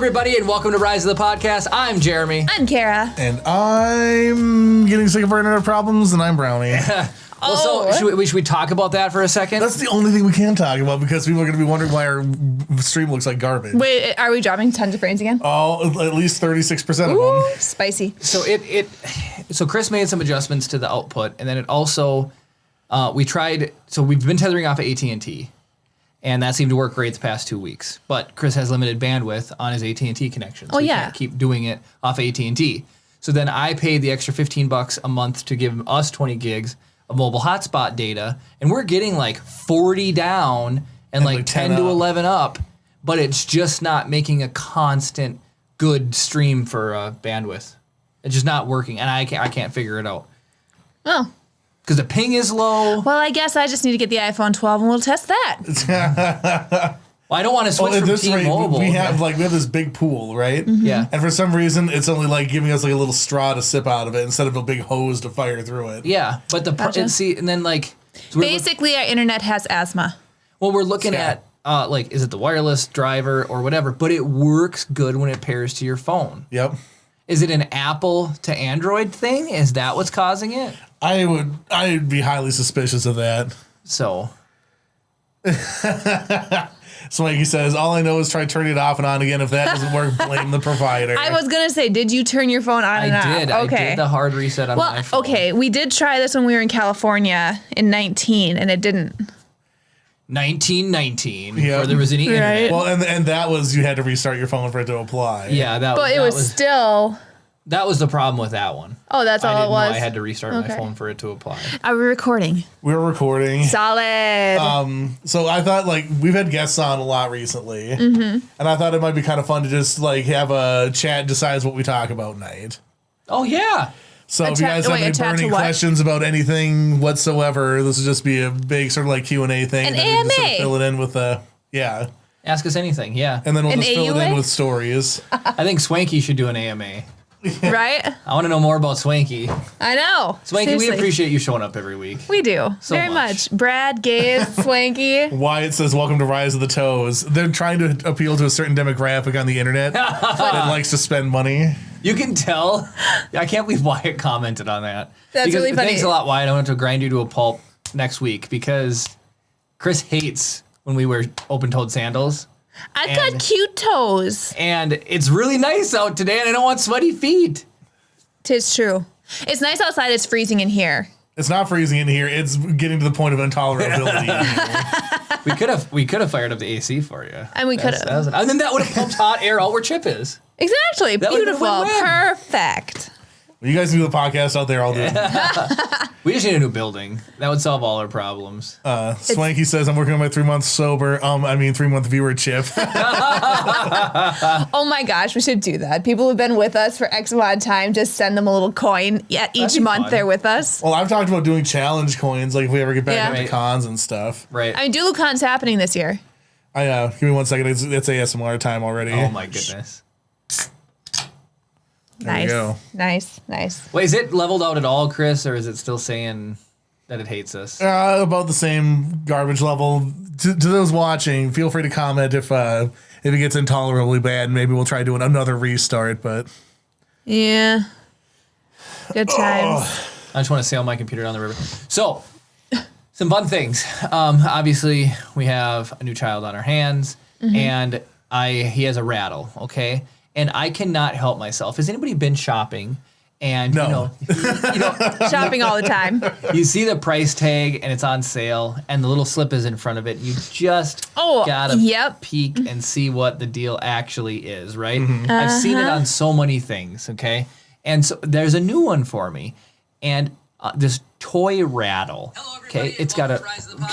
everybody, and welcome to Rise of the Podcast. I'm Jeremy. I'm Kara. And I'm getting sick of our internet problems, and I'm Brownie. So should we talk about that for a second? That's the only thing we can talk about because people are going to be wondering why our stream looks like garbage. Wait, are we dropping tons of frames again? Oh, at least 36% of Ooh, them. spicy. So Chris made some adjustments to the output, and then it also we've been tethering off of AT&T, and that seemed to work great the past 2 weeks. But Chris has limited bandwidth on his AT&T connection, so he can't keep doing it off AT&T. So then I paid the extra $15 a month to give us 20 gigs of mobile hotspot data, and we're getting like 40 down and like 10 to 11 up, but it's just not making a constant good stream for bandwidth. It's just not working, and I can't figure it out. Oh. Because the ping is low. Well, I guess I just need to get the iPhone 12 and we'll test that. Well, I don't want to switch from T-Mobile. We have this big pool, right? Mm-hmm. Yeah. And for some reason, it's only like giving us like a little straw to sip out of it instead of a big hose to fire through it. Yeah, but and then like... So basically, our internet has asthma. Well, we're looking at, is it the wireless driver or whatever, but it works good when it pairs to your phone. Yep. Is it an Apple to Android thing? Is that what's causing it? I'd be highly suspicious of that. So... Swanky says, all I know is try turning it off and on again. If that doesn't work, blame the provider. I was going to say, did you turn your phone on and off? I did. Okay. I did the hard reset on my phone. Okay, we did try this when we were in California in 19, and it didn't. 1919, before there was any internet. Well, and that was, you had to restart your phone for it to apply. Yeah, But it was still... That was the problem with that one. Oh, that's all it was? I had to restart my phone for it to apply. Are we recording? We're recording. Solid. So I thought, we've had guests on a lot recently. Mm-hmm. And I thought it might be kind of fun to just, have a chat decides what we talk about night. Oh, yeah. So if you guys have any burning questions about anything whatsoever, this will just be a big sort of Q&A thing. An and AMA. We just sort of fill it in with Ask us anything, yeah. And then we'll just fill it in with stories. I think Swanky should do an AMA. Right? I want to know more about Swanky. I know. Swanky, seriously. We appreciate you showing up every week. We do. So very much. Brad, Gabe, Swanky. Wyatt says, welcome to Rise of the Toes. They're trying to appeal to a certain demographic on the internet that likes to spend money. You can tell. I can't believe Wyatt commented on that. That's really funny. Thanks a lot, Wyatt. I want to grind you to a pulp next week because Chris hates when we wear open-toed sandals. I've got cute toes. And it's really nice out today, and I don't want sweaty feet. 'Tis true. It's nice outside. It's freezing in here. It's not freezing in here. It's getting to the point of intolerability in here. We could have fired up the AC for you. And we could have. And then that would have pumped hot air out where Chip is. Exactly. That beautiful. Perfect. Well, you guys do the podcast out there, I'll do it. We just need a new building. That would solve all our problems. Swanky says, I'm working on my 3 month sober. 3-month viewer chip. Oh my gosh, we should do that. People who've been with us for X amount of time, just send them a little coin each month fun. They're with us. Well, I've talked about doing challenge coins, if we ever get back into cons and stuff. Right. I mean, DuluCon's happening this year. Give me 1 second. It's ASMR time already. Oh my goodness. Nice. Wait, is it leveled out at all, Chris, or is it still saying that it hates us? About the same garbage level. To those watching, feel free to comment if it gets intolerably bad. Maybe we'll try doing another restart, but... Yeah. Good times. I just want to sail my computer down the river. So, some fun things. Obviously, we have a new child on our hands, and he has a rattle, okay? And I cannot help myself. Has anybody been shopping? And no. Shopping all the time. You see the price tag and it's on sale and the little slip is in front of it. You just gotta peek and see what the deal actually is, right? Mm-hmm. I've seen it on so many things, okay? And so there's a new one for me. And this toy rattle. Okay, it's got a...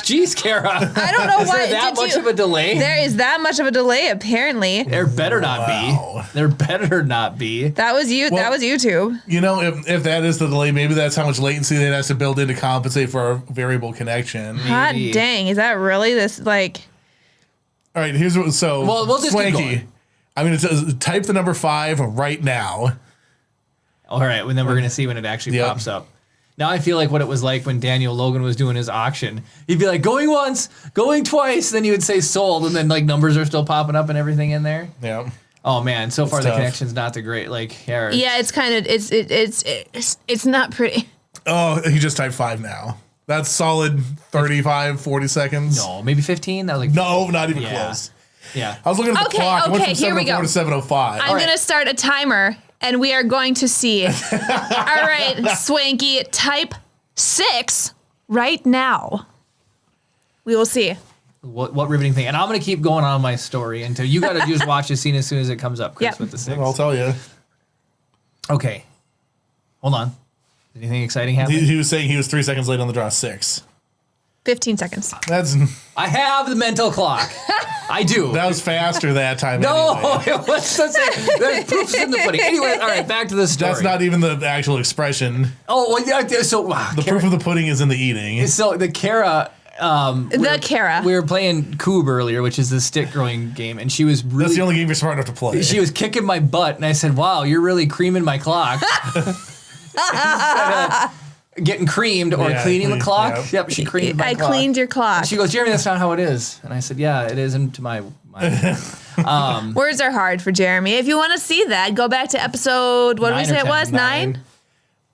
Jeez, Kara. I don't know why. Is there that much of a delay? There is that much of a delay, apparently. There better not be. There better not be. That was you. That was YouTube. You know, if that is the delay, maybe that's how much latency they has to build in to compensate for our variable connection. Hot dang. Is that really this, All right, here's what... So, well, we'll just Swanky. Keep going. I mean, it says type the number 5 right now. All right, and then we're going to see when it actually pops up. Now I feel like what it was like when Daniel Logan was doing his auction. He'd be like, going once, going twice, then you would say sold, and then numbers are still popping up and everything in there. Yeah. Oh man, so far the tough. connection's not the great. Like, yeah, Yeah, it's kind of it's not pretty. Oh, he just typed 5 now. That's solid 35, 40 seconds. no, maybe 15. That was like No, not even Yeah. close. yeah. I was looking at the Okay, clock. It went okay, from here we 7:04 go. to 7:05. I'm gonna start a timer, and we are going to see. All right, Swanky, type 6 right now. We will see. What riveting thing? And I'm gonna keep going on my story until you gotta just watch the scene as soon as it comes up, Chris, Yep. with the 6. I'll tell you. Okay, hold on. Anything exciting happen? He was saying he was 3 seconds late on the draw 6. 15 seconds. That's I have the mental clock. I do. that was faster that time. no, anyway. it was there's proofs in the pudding. Anyway, all right, back to the story. That's not even the actual expression. Oh, well, yeah. So wow, The proof of the pudding is in the eating. So the Kara. Kara. We were playing Coob earlier, which is the stick growing game, and she was That's really the only game you're smart enough to play. she was kicking my butt, and I said, "Wow, you're really creaming my clock." Instead of getting creamed or Yeah, cleaning the clean, clock. yeah. Yep, she creamed my I clock. cleaned your clock. She goes, Jeremy, that's not how it is. And I said, yeah, it isn't to my Words are hard for Jeremy. If you want to see that, go back to episode. What did we 9 or say it 10? was? 9.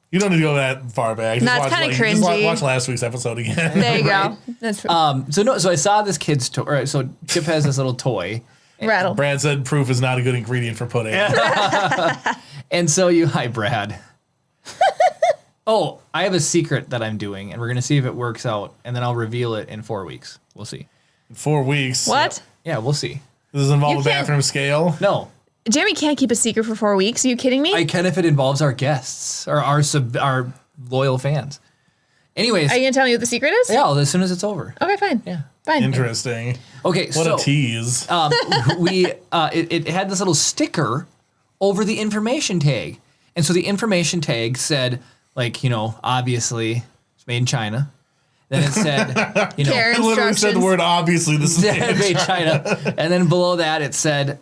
You don't need to go that far back. Just No, it's watch, kinda just cringy. watch last week's episode again. There you Right. go. That's So I saw this kid's toy. Right, so Chip has this little toy. rattle. Brad said proof is not a good ingredient for pudding. And so hi, Brad. Oh, I have a secret that I'm doing, and we're going to see if it works out, and then I'll reveal it in 4 weeks. We'll see. 4 weeks. What? Yeah, we'll see. Does this involve You a can't- bathroom scale? No, Jeremy can't keep a secret for 4 weeks. Are you kidding me? I can if it involves our guests or our loyal fans. Anyways, Are you gonna tell me what the secret is? yeah, as soon as it's over. Okay, fine. Yeah. Fine. Interesting. Okay, What so a tease. it had this little sticker over the information tag, and so the information tag said, like, obviously it's made in China. Then it said, Care It literally said the instructions. word obviously. This is made in China, and then below that it said,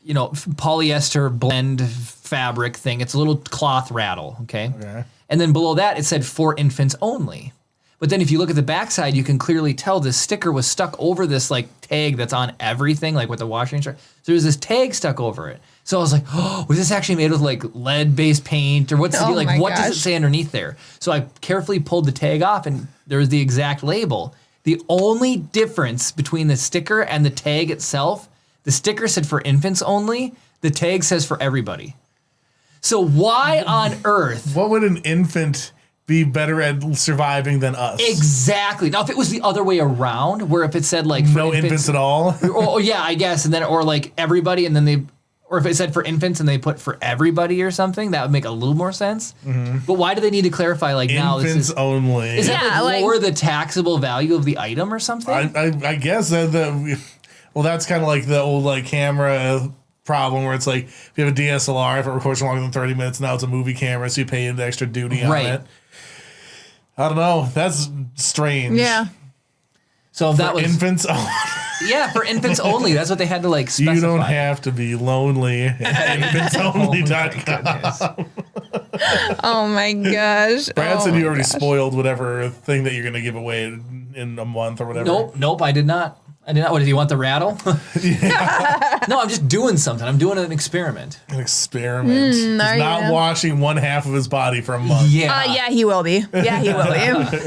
polyester blend fabric thing. It's a little cloth rattle, okay? Okay. And then below that it said for infants only. But then if you look at the backside, you can clearly tell this sticker was stuck over this like tag that's on everything, like with the washing instructions. So there's this tag stuck over it. So I was like, oh, was this actually made with like lead-based paint or what's the Oh deal? Like, my what does it gosh. say underneath there? So I carefully pulled the tag off, and there was the exact label. The only difference between the sticker and the tag itself, the sticker said for infants only. The tag says for everybody. So why on earth? What would an infant be better at surviving than us? Exactly. Now, if it was the other way around, where if it said like for No infants at all. or yeah, I guess, and then or like everybody, and then or if it said for infants and they put for everybody or something, that would make a little more sense. But why do they need to clarify like now? This Infants is only. is that Yeah, like like- lower the taxable value of the item or something? I guess well, that's kind of like the old like camera problem where it's like if you have a DSLR, if it records for longer than 30 minutes, now it's a movie camera, so you pay into extra duty on Right. it. I don't know. That's strange. Yeah. so that was Infants, yeah for infants only. That's what they had to like specify. you don't have to be lonely at infantsonly.com. Oh my gosh. Brad Oh said my you already gosh. spoiled whatever thing that you're going to give away in a month or whatever. Nope, I did not. I did not. What, did you want the rattle? No, I'm just doing something. I'm doing an experiment. An experiment. He's are not you? washing one half of his body for a month. Yeah. Yeah, he will be. Yeah, he will be.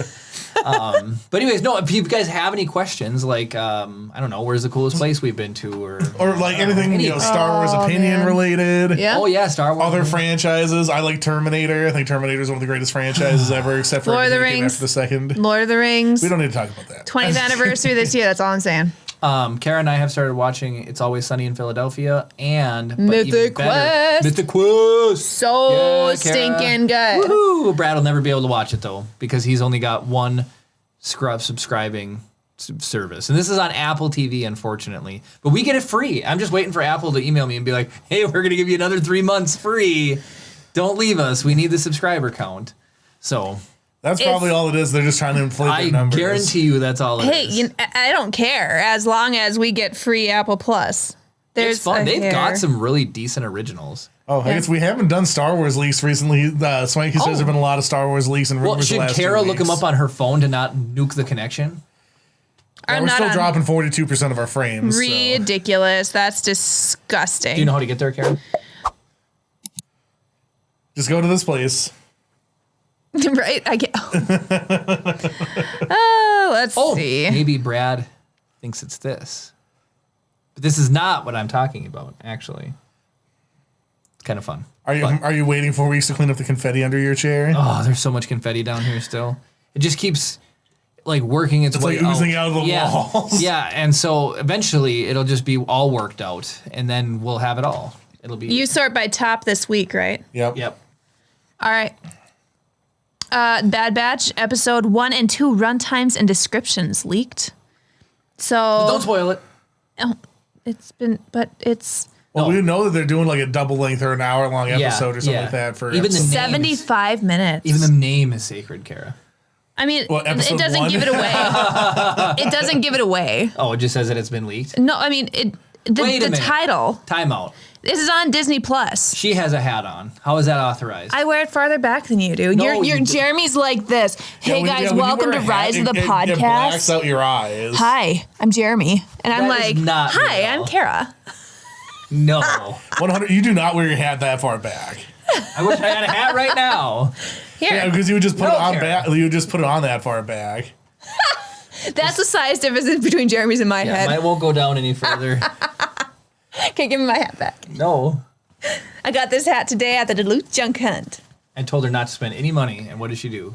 But anyways, no, if you guys have any questions, like, I don't know, where's the coolest place we've been to or Like anything, Star Wars opinion man. related. Yeah. oh yeah, Star Wars. Other franchises. I like Terminator. I think Terminator is one of the greatest franchises ever, except for Lord of the everything that came Rings. after the second. Lord of the Rings. We don't need to talk about that. 20th anniversary this year. That's all I'm saying. Kara and I have started watching It's Always Sunny in Philadelphia and but Mythic even better, Quest. Mythic Quest. So Yeah, Kara. stinking good. Woohoo! Brad will never be able to watch it though because he's only got one subscribing service, and this is on Apple TV, unfortunately. But we get it free. I'm just waiting for Apple to email me and be like, "Hey, we're gonna give you another 3 months free. Don't leave us. We need the subscriber count." So That's probably all it is. They're just trying to inflate I their numbers. guarantee you that's all it is. Hey, I don't care as long as we get free Apple Plus. There's It's fun. a They've hair. got some really decent originals. Oh, I guess we haven't done Star Wars leaks recently. Swanky says there have been a lot of Star Wars leaks and rumors Well, the should last 2 Kara look weeks. them up on her phone to not nuke the connection? I'm we're not still on. dropping 42% of our frames. So. Ridiculous. That's disgusting. Do you know how to get there, Karen? Just go to this place. Right? I get. Oh, let's see. Maybe Brad thinks it's this. But this is not what I'm talking about, actually. It's kind of fun. Are you waiting 4 weeks to clean up the confetti under your chair? Oh, there's so much confetti down here still. It just keeps like working its way like oozing out of the walls. Yeah, and so eventually it'll just be all worked out, and then we'll have it all. It'll be You sort by top this week, right? Yep. All right. Bad Batch episode 1 and 2 runtimes and descriptions leaked. So Don't spoil it. Oh, it's Well, No. we know that they're doing like a double length or an hour long episode or something like that for Even the episode- names. 75 minutes. Even the name is sacred, Kara. I mean, Well, it episode doesn't 1? give it away. It doesn't give it away. Oh, it just says that it's been leaked. No, I mean Wait a the minute. title. Time out. This is on Disney Plus. She has a hat on. How is that authorized? I wear it farther back than you do. No, you're you don't. Jeremy's like this. Hey Yeah, when- guys, yeah, when you welcome wear to a hat, Rise of the it blacks Podcast. out your eyes. Hi, I'm Jeremy, and I'm That is like, not me hi, at I'm all. Kara. No. 100. You do not wear your hat that far back. I wish I had a hat right now. Here, Yeah, because you would just put No, it on Kara. back. You would just put it on that far back. that's the size difference between Jeremy's and my Yeah, head. mine won't go down any further. Okay, give me my hat back. No. I got this hat today at the Duluth Junk Hunt. I told her not to spend any money, and what does she do?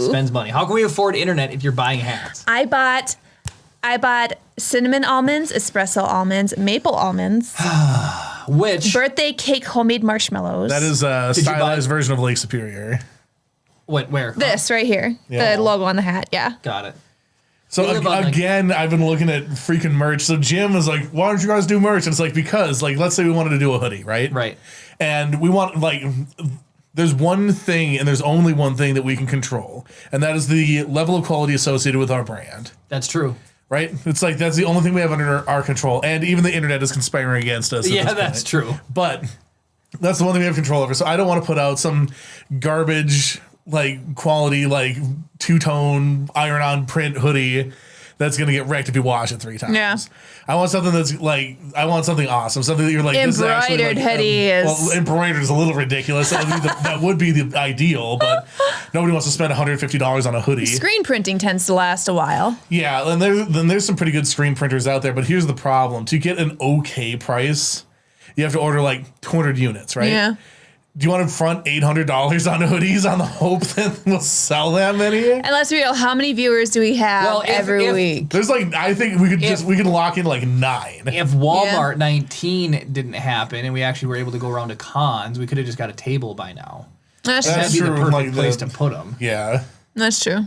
Spends money. How can we afford internet if you're buying hats? I bought cinnamon almonds, espresso almonds, maple almonds, Which birthday cake homemade marshmallows. That is a Did you buy- stylized version of Lake Superior. what? Where? this right here. Yeah. The logo on the hat. Yeah. Got it. So We live on, like- again, I've been looking at freaking merch. So Jim is like, "Why don't you guys do merch?" And it's like, because like, let's say we wanted to do a hoodie, right? Right. And we want like, there's one thing, and there's only one thing that we can control, and that is the level of quality associated with our brand. That's true. Right? It's like that's the only thing we have under our control, and even the internet is conspiring against us. at Yeah, this that's point. true. But that's the one thing we have control over. So I don't want to put out some garbage like quality like two-tone iron-on print hoodie that's gonna get wrecked if you wash it 3 times. Yeah. I want something that's like something awesome, something that you're like this is actually, Embroidered like, hoodie is- well, embroidered is a little ridiculous. That would be the ideal, but nobody wants to spend $150 on a hoodie. Screen printing tends to last a while. Yeah, and there's some pretty good screen printers out there, but here's the problem: to get an okay price, you have to order like 200 units, right? Yeah. Do you want to front $800 on hoodies on the hope that we'll sell that many? And let's be real, how many viewers do we have Well, every week? There's like, I think we could lock in like 9. If Walmart 19 didn't happen and we actually were able to go around to cons, we could have just got a table by now. That's That's That'd be true, the perfect like place the- to put them. Yeah. That's true.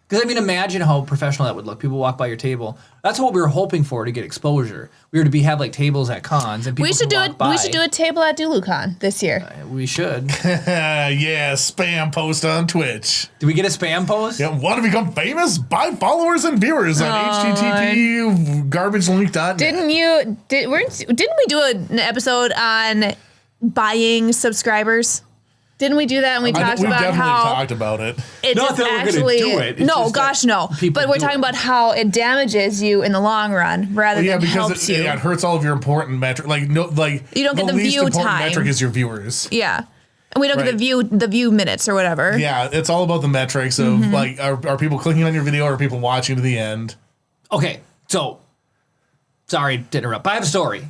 Because I mean, imagine how professional that would look. People walk by your table. That's what we were hoping for to get exposure. We were to have like tables at cons and people We should could do walk it. by. We should do a table at DuluCon this year. We should. Yeah, spam post on Twitch. Do we get a spam post? Yeah, want to become famous? Buy followers and viewers on http garbagelink.net. Didn't we do an episode on buying subscribers? Didn't we do that? And we talked We've about definitely how talked about it. it Not just that we're gonna actually do it, it's no, just that gosh, no. people But we're do talking it. about how it damages you in the long run rather Yeah, than because helps you. it hurts all of your important metric. Like no, like You don't get the least view important time. metric is your viewers. Yeah, and we don't get Right. the view minutes or whatever. Yeah, it's all about the metrics of Mm-hmm. like are people clicking on your video or are people watching to the end? Okay, so sorry to interrupt, but I have a story.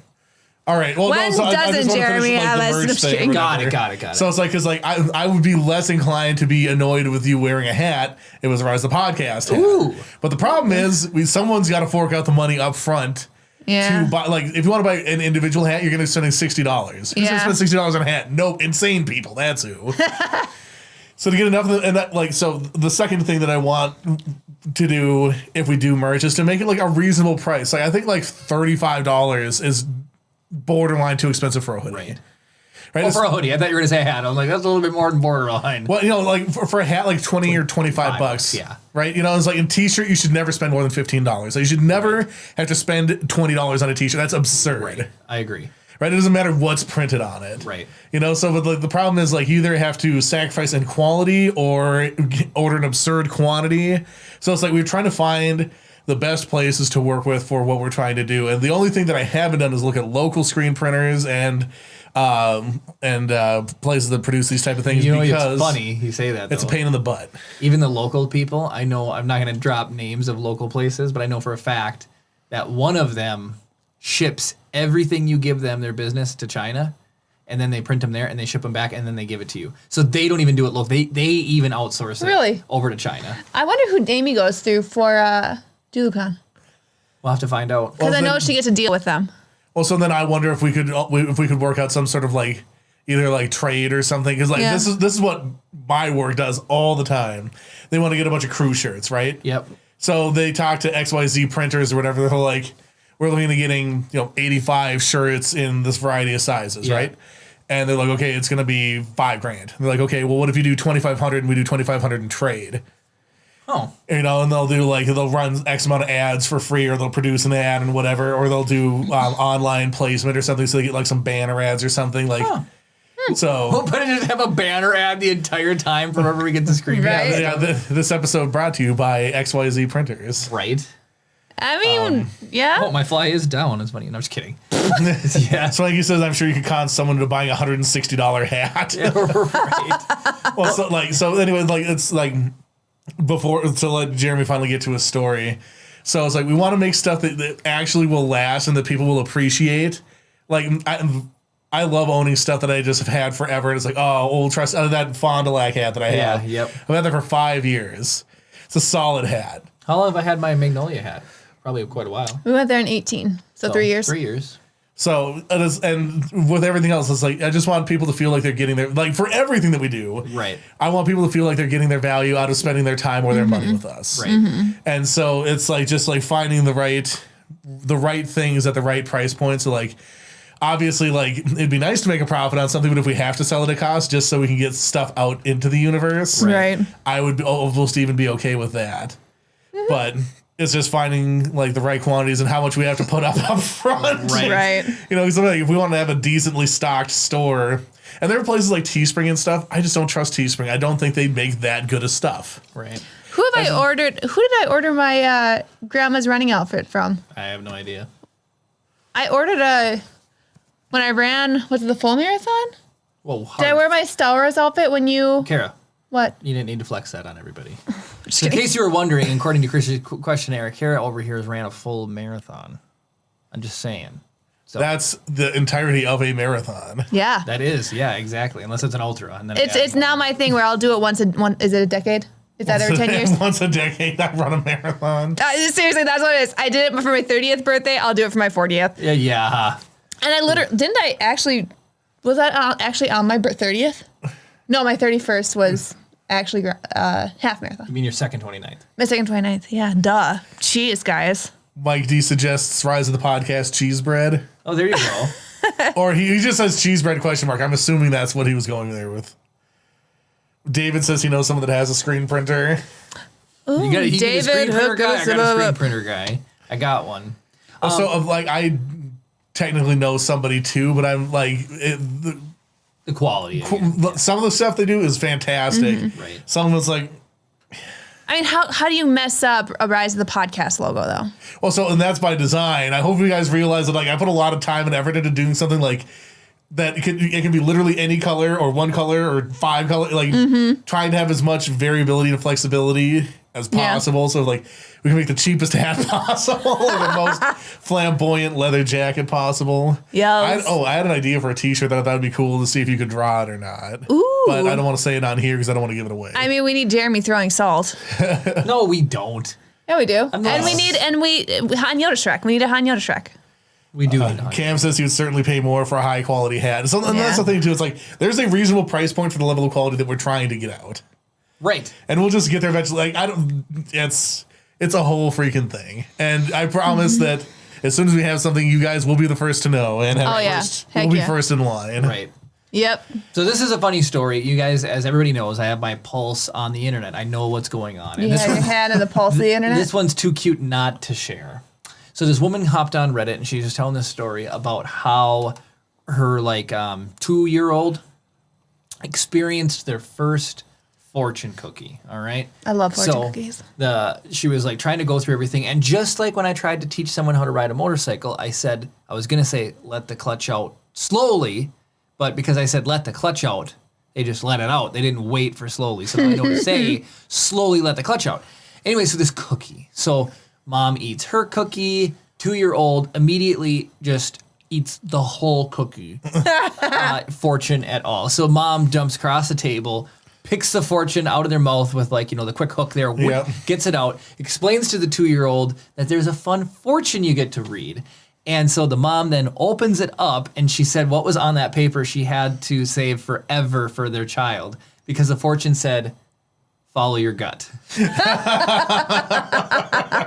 All right. Well, When so I just doesn't wanna Jeremy finish, have the a merch thing or subscription? Got it. So it's like, because like I would be less inclined to be annoyed with you wearing a hat. It was Rise the Podcast hat. Ooh. But the problem is, someone's got to fork out the money up front. Yeah. To buy, like, if you want to buy an individual hat, you're going to spend $60. Who's going Yeah. to spend $60 on a hat? No, insane people. That's who. So to get enough of the, and that, like, so the second thing that I want to do if we do merch is to make it like a reasonable price. Like, I think like $35 is borderline too expensive for a hoodie. Right. Right. Oh, for a hoodie. I thought you were going to say a hat. I was like, that's a little bit more than borderline. Well, like for a hat, like 20 or 25 bucks. Yeah. Right. It's like in t-shirt, you should never spend more than $15. So you should never have to spend $20 on a t-shirt. That's absurd. Right. I agree. Right. It doesn't matter what's printed on it. Right. So but the problem is like you either have to sacrifice in quality or order an absurd quantity. So it's like we're trying to find the best places to work with for what we're trying to do. And the only thing that I haven't done is look at local screen printers and places that produce these type of things. You know, because it's funny you say that. it's a pain in the butt. Even the local people, I know, I'm not going to drop names of local places, but I know for a fact that one of them ships everything you give them their business to China, and then they print them there and they ship them back and then they give it to you. So they don't even do it local. They even outsource it over to China. I wonder who Amy goes through for DuluCon. We'll have to find out. Because I know she gets to deal with them. Well, so then I wonder if we could work out some sort of like either like trade or something, because like this is what my work does all the time. They want to get a bunch of crew shirts, right? Yep. So they talk to XYZ printers or whatever. They're like, we're looking at getting 85 shirts in this variety of sizes, right? And they're like, okay, it's gonna be $5,000. And they're like, okay, well, what if you do 2,500 and we do 2,500 in trade? Oh. And they'll run X amount of ads for free, or they'll produce an ad and whatever, or they'll do online placement or something, so they get like some banner ads or something like. Huh. So we'll put it just have a banner ad the entire time for wherever we get the screen. Right. This episode brought to you by XYZ printers. Right. I mean, Oh, my fly is down. It's funny. No, I'm just kidding. So like he says, I'm sure you could con someone into buying $160 hat. Yeah, right. Well, so anyway, like it's like before to let Jeremy finally get to his story. So it's like we want to make stuff that actually will last and that people will appreciate. Like I love owning stuff that I just have had forever. And it's like, oh, old trust that Fond du Lac hat that I had. Yep. I've had that for 5 years. It's a solid hat. How long have I had my Magnolia hat? Probably quite a while. we went there in 18, so 3 years. 3 years. So it is, and with everything else, it's like I just want people to feel like they're getting their, like for everything that we do. Right. I want people to feel like they're geting their value out of spending their time or their money with us. Right. And so it's like just like finding the right things at the right price point. So like obviously like it'd be nice to make a profit on something, but if we have to sell it at cost just so we can get stuff out into the universe, Right. I would almost even be okay with that. But it's just finding like the right quantities and how much we have to put up front. Right. Because like, if we want to have a decently stocked store, and there are places like Teespring and stuff, I just don't trust Teespring. I don't think they make that good of stuff. Right. Who did I order my grandma's running outfit from? I have no idea. I ordered when I ran, was it the full marathon? Whoa. Did I wear my Star Wars outfit when you... Kara, What? you didn't need to flex that on everybody. So in case you were wondering, according to Chris's questionnaire, Kara over here has ran a full marathon. I'm just saying. So That's the entirety of a marathon. Yeah. that is, yeah, exactly. Unless it's an ultra, and then It's now my thing where I'll do it once. Is it a decade? Is that every 10 years? Once a decade, I run a marathon. Seriously, that's what it is. I did it for my 30th birthday. I'll do it for my 40th. Yeah. And I literally was that actually on my 30th? No, my 31st was actually half marathon. You mean your second 29th? My second 29th. Yeah, duh. Jeez, guys. Mike D suggests Rise of the Podcast cheese bread. Oh, there you go. Or he just says cheese bread ? I'm assuming that's what he was going there with. David says he knows someone that has a screen printer. Ooh, You got a David, screen printer hook guy? us I got a screen up. printer guy. I got one. I technically know somebody too, but I'm like, The quality. Again. some of the stuff they do is fantastic. Right. Some of it's like, I mean, how do you mess up a Rise of the Podcast logo, though? well, and that's by design. I hope you guys realize that like I put a lot of time and effort into doing something like that. It can be literally any color or one color or 5 color, like trying to have as much variability and flexibility as possible. So like we can make the cheapest hat possible, like the most flamboyant leather jacket possible. Yes. I had an idea for a t-shirt that I thought would be cool to see if you could draw it or not. Ooh. But I don't want to say it on here because I don't want to give it away. I mean, we need Jeremy throwing salt. No, we don't. Yeah, we do. not- And we need Han Yoda Shrek. We need a Han Yoda Shrek. We do. need to- Cam says he would certainly pay more for a high quality hat. So and that's the thing too. It's like there's a reasonable price point for the level of quality that we're trying to get out, Right. and we'll just get there eventually. Like it's a whole freaking thing, and I promise that as soon as we have something, you guys will be the first to know, and Heck we'll be yeah. first in line. Right. Yep. So this is a funny story. You guys, as everybody knows, I have my pulse on the internet. I know what's going on. You And have your hand in the pulse of the internet. this one's too cute not to share. So this woman hopped on Reddit and she's just telling this story about how her 2-year-old experienced their first fortune cookie. All right. I love fortune cookies. She was like trying to go through everything, and just like when I tried to teach someone how to ride a motorcycle, I was gonna say let the clutch out slowly, but because I said let the clutch out, they just let it out. They didn't wait for slowly. So I don't say slowly let the clutch out. Anyway, so this cookie. So mom eats her cookie. 2-year-old immediately just eats the whole cookie. Fortune at all. So mom jumps across the table, picks the fortune out of their mouth with like, the quick hook there, gets it out, explains to the 2-year-old that there's a fun fortune you get to read. And so the mom then opens it up, and she said what was on that paper she had to save forever for their child, because the fortune said, follow your gut.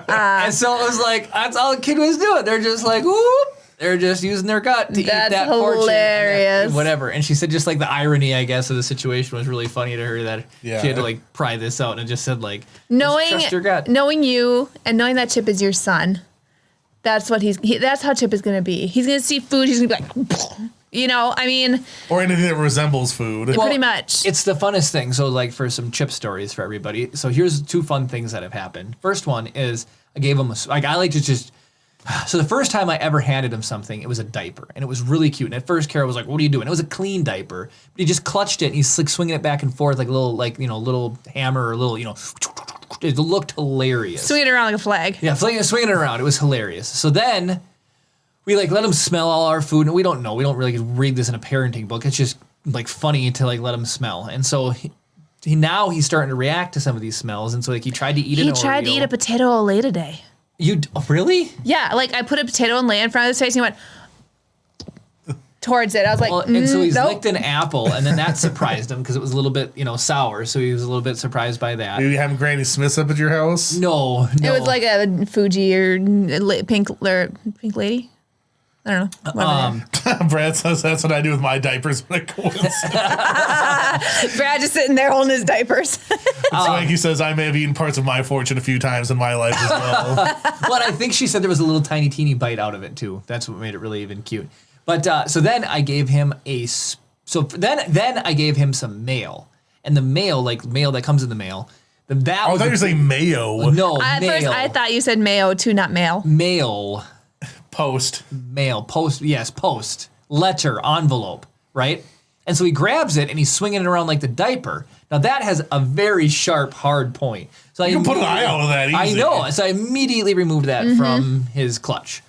And so it was like, that's all the kid was doing. They're just like, whoop. They're just using their gut to eat that fortune. Hilarious. Whatever. And she said just like the irony, I guess, of the situation was really funny to her, that she had to like pry this out, and just said like, trust your gut. Knowing you and knowing that Chip is your son, that's what that's how Chip is going to be. He's going to see food. He's going to be like, or anything that resembles food. Well, pretty much. It's the funnest thing. So like for some Chip stories for everybody. So here's 2 fun things that have happened. First one is I gave him so the first time I ever handed him something, it was a diaper, and it was really cute. And at first, Kara was like, "What are you doing?" It was a clean diaper, but he just clutched it, and he's like swinging it back and forth like a little, little hammer, or little, It looked hilarious. Swing it around like a flag. Yeah, swinging it around. It was hilarious. So then we like let him smell all our food, and we don't really read this in a parenting book. It's just like funny to like let him smell, and so. He's starting to react to some of these smells, and so like he tried to eat an Oreo. He tried to eat a potato Olay today. Really? Yeah, like I put a potato and lay in front of his face, and he went towards it. I was like, and so he's nope. licked an apple, and then that surprised him because it was a little bit, sour. So he was a little bit surprised by that. Are you having Granny Smiths up at your house? No. It was like a Fuji or pink lady. I don't know. Brad says that's what I do with my diapers when it goes. Brad just sitting there holding his diapers. Swanky says I may have eaten parts of my fortune a few times in my life as well. But I think she said there was a little tiny, teeny bite out of it too. That's what made it really even cute. But so then I gave him then I gave him some mail, and the mail, like mail that comes in the mail. I thought you were saying mayo. No, at mail. first I thought you said mayo too, not mail. Mail. Post. Yes, post. Letter, envelope, right? And so he grabs it and he's swinging it around like the diaper. Now that has a very sharp, hard point. So you can put an eye out of that easy. I know. So I immediately removed that from his clutch.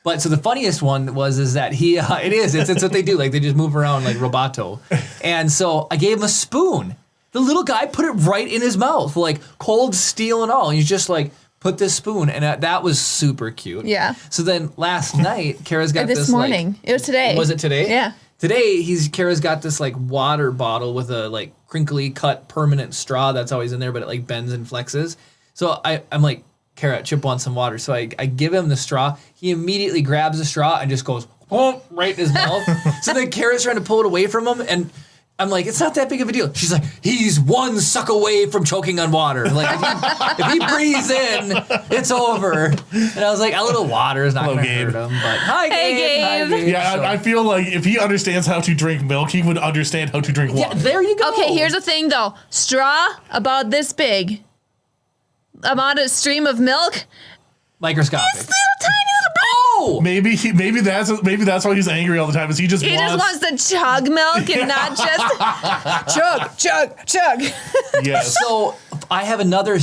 But so the funniest one is that it's what they do. Like they just move around like Roboto. And so I gave him a spoon. The little guy put it right in his mouth, like cold steel and all. And he's just like, put this spoon, and that was super cute. Yeah. So then last night, Kara's got this morning. It was today. Was it today? Yeah. Today, Kara's got this like water bottle with a like crinkly cut permanent straw that's always in there, but it like bends and flexes. So I'm like, Kara, Chip wants some water. So I give him the straw. He immediately grabs the straw and just goes right in his mouth. So then Kara's trying to pull it away from him, and I'm like, it's not that big of a deal. She's like, he's one suck away from choking on water. Like, if he breathes in, it's over. And I was like, a little water is not going to hurt him. But hi, Gabe. Yeah, So, I feel like if he understands how to drink milk, he would understand how to drink water. yeah, there you go. Okay, here's the thing though. Straw about this big. Amount of stream of milk. Microscopic. This little tiny little bit. Oh! Maybe that's why he's angry all the time. Is he just wants to chug milk and not just chug. Yes. So I have another.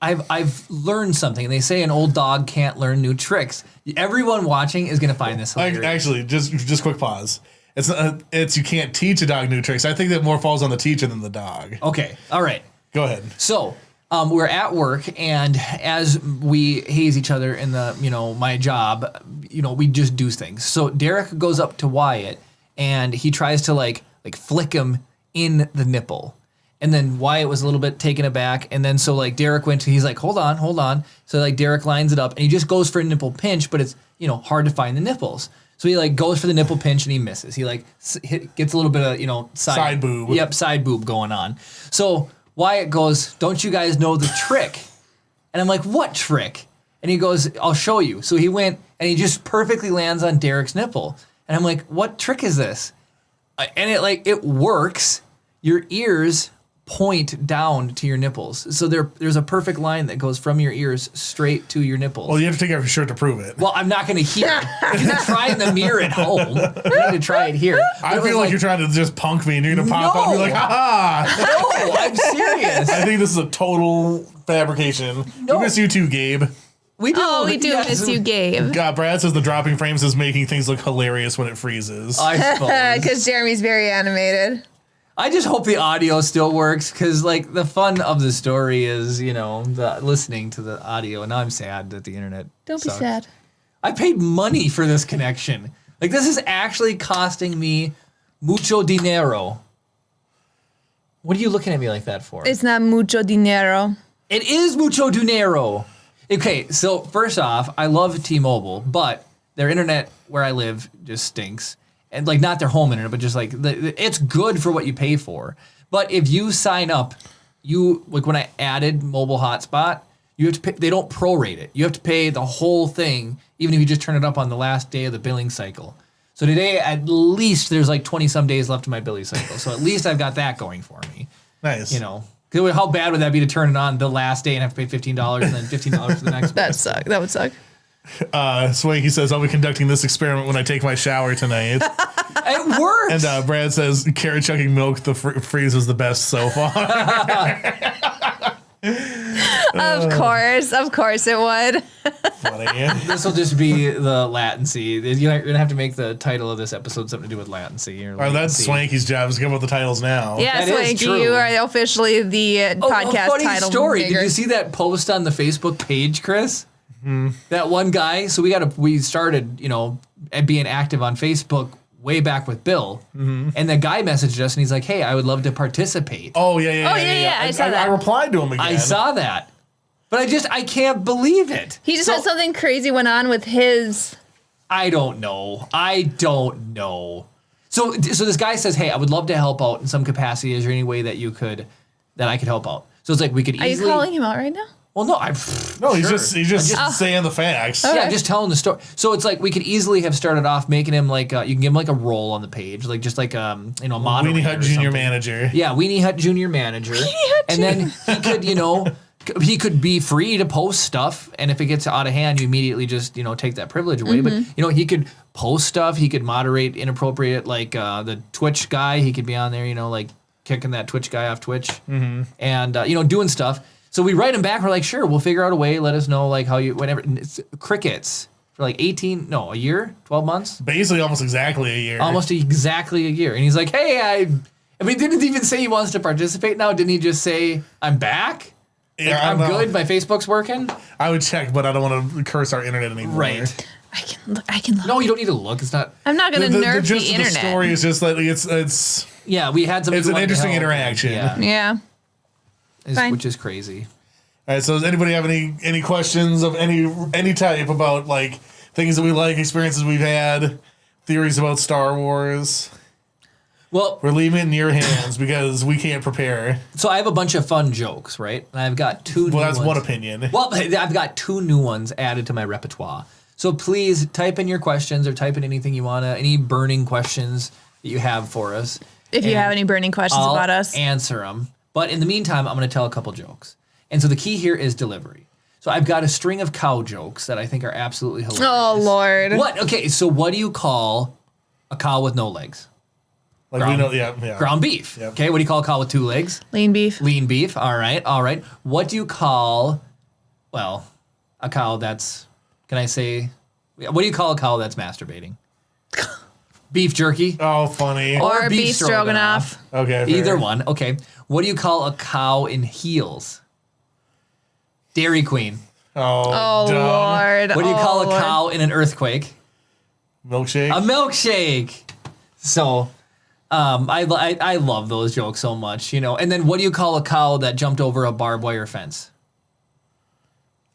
I've learned something. They say an old dog can't learn new tricks. Everyone watching is going to find this hilarious. Actually, just quick pause. It's you can't teach a dog new tricks. I think that more falls on the teacher than the dog. Okay. All right. Go ahead. So we're at work, and as we haze each other in the, my job, we just do things. So Derek goes up to Wyatt, and he tries to like flick him in the nipple. And then Wyatt was a little bit taken aback. And then so like Derek he's like, hold on. So like Derek lines it up, and he just goes for a nipple pinch, but it's, hard to find the nipples. So he like goes for the nipple pinch and he misses. He like gets a little bit of, side boob. Yep, side boob going on. So Wyatt goes, don't you guys know the trick? And I'm like, what trick? And he goes, I'll show you. So he went and he just perfectly lands on Derek's nipple. And I'm like, what trick is this? And it works. Your ears point down to your nipples. So there's a perfect line that goes from your ears straight to your nipples. Well, you have to take off your shirt to prove it. Well, I'm not going to hear it. You can try in the mirror at home. You need to try it here. I feel like you're trying to just punk me and you're going to pop up and be like, ha. No, I'm serious. I think this is a total fabrication. No. We miss you too, Gabe. We do. Oh, we do yes. miss you, Gabe. God, Brad says the dropping frames is making things look hilarious when it freezes. I suppose. Because Jeremy's very animated. I just hope the audio still works because, like, the fun of the story is, the listening to the audio. And now I'm sad that the internet. Don't sucks. be sad. I paid money for this connection. Like, this is actually costing me mucho dinero. What are you looking at me like that for? It's not mucho dinero. It is mucho dinero. Okay, so first off, I love T-Mobile, but their internet where I live just stinks. And like not their home internet, but just like it's good for what you pay for. But if you sign up, like when I added mobile hotspot, you have to pay, they don't prorate it. You have to pay the whole thing, even if you just turn it up on the last day of the billing cycle. So today, at least there's like 20 some days left in my billing cycle. So at least I've got that going for me. Nice. 'Cause how bad would that be to turn it on the last day and have to pay $15 and then $15 for the next That one? suck. That would suck. Swanky says, I'll be conducting this experiment when I take my shower tonight. It works. And Brad says, carrot chucking milk, the freeze was the best so far. Of course it would. Funny. This will just be the latency. You're going to have to make the title of this episode something to do with latency. Or All right, that's latency. Swanky's job is to come up with the titles now. Yeah, That is Swanky, true. you are officially the podcast a funny title story. maker. Did you see that post on the Facebook page, Chris? That one guy. So we started, being active on Facebook way back with Bill, and the guy messaged us and he's like, "Hey, I would love to participate." Oh, yeah. I saw that. I replied to him again. I saw that, but I can't believe it. He just So- had something crazy went on with his. I don't know. So this guy says, "Hey, I would love to help out in some capacity. Is there any way that I could help out?" So it's like we could Are you easily. calling him out right now? Well, no, No, he's sure. just saying the facts. Yeah, just telling the story. So it's like we could easily have started off making him like you can give him like a role on the page, like just like a moderator. Weenie Hut or Junior something. Manager. Yeah, Weenie Hut Junior Manager. And then he could, he could be free to post stuff, and if it gets out of hand, you immediately just take that privilege away. But he could post stuff. He could moderate inappropriate, like the Twitch guy. He could be on there, like kicking that Twitch guy off Twitch, and doing stuff. So we write him back. We're like, sure, we'll figure out a way. Let us know, like, how you, whatever. And it's crickets for like a year, 12 months? Basically almost exactly a year. Almost exactly a year. And he's like, hey, didn't even say he wants to participate now. Didn't he just say, I'm back? Yeah, I'm I don't know. good. My Facebook's working. I would check, but I don't want to curse our internet anymore. Right. I can look. No, you don't need to look. It's not. I'm not going to nerf the gist of internet. the story is just that it's Yeah, we had some. It's an interesting interaction. Yeah, Yeah. Fine. which is crazy. All right, so does anybody have any questions of any type about like things that we like, experiences we've had, theories about Star Wars? Well, We're leaving it in your hands because we can't prepare. so I have a bunch of fun jokes, right? And I've got two new Well, that's ones. one opinion. Well, I've got two new ones added to my repertoire. So please type in your questions or type in anything you want to, any burning questions that you have for us. If you And have any burning questions I'll about us. answer them. But in the meantime, I'm going to tell a couple jokes. And so the key here is delivery. So I've got a string of cow jokes that I think are absolutely hilarious. Oh, Lord. What? Okay, so what do you call a cow with no legs? Like we know, yeah. Ground beef. Yep. Okay, what do you call a cow with two legs? Lean beef. Lean beef. All right. What do you call, a cow that's, can I say, what do you call a cow that's masturbating? Beef jerky? Oh, funny. Or beef stroganoff. Okay. Either fair. one. Okay. What do you call a cow in heels? Dairy Queen. Oh, Oh, dumb. Lord. What do you call a Lord. cow in an earthquake? Milkshake. A milkshake. So, I love those jokes so much, And then what do you call a cow that jumped over a barbed wire fence?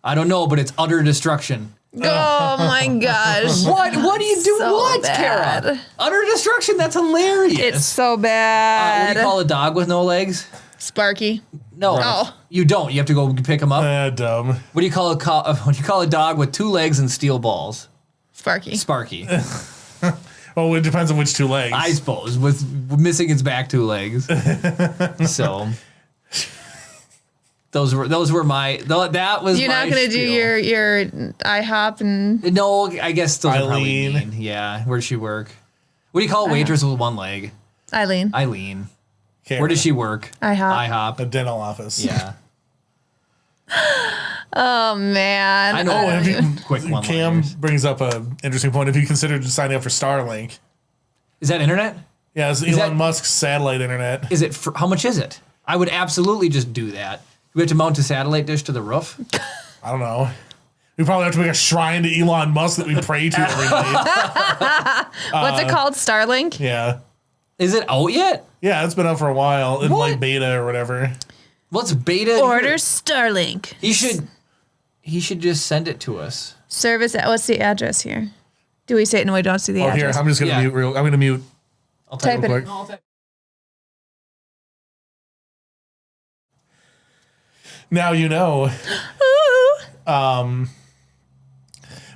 I don't know, but it's utter destruction. Oh, my gosh. What do you do? So What, bad. Kara? Utter destruction. That's hilarious. It's so what bad. do you call a dog with no legs? Sparky. No, Oh. you don't. You have to go pick them up. Dumb. What do you call what do you call a dog with two legs and steel balls? Sparky. Sparky. Oh, it depends on which two legs. I suppose with missing its back two legs. So, Those were my. That was. You're my not gonna do spiel. your IHOP and No, I guess those are probably Eileen. mean. Yeah, where does she work? What do you call a waitress with one leg? Eileen. Eileen. Camera. Where does she work? IHOP. A dental office. Yeah. Oh man. I know. Oh, and if you, Quick Cam one-liners. brings up an interesting point. If you considered signing up for Starlink, Is that internet? yeah, it's that- Elon Musk's satellite internet. Is it? How much is it? I would absolutely just do that. We have to mount a satellite dish to the roof. I don't know. We probably have to make a shrine to Elon Musk that we pray to every night. What's it called? Starlink? Yeah. Is it out yet? Yeah, it's been out for a while in What? like beta or whatever. Let's beta. Order Starlink. He should just send it to us. Service. What's the address here? Do we say it? No, we don't see the Oh, here, address. I'm just gonna Yeah. mute. I'm gonna mute. I'll Type real it. quick. Now you know. Ooh.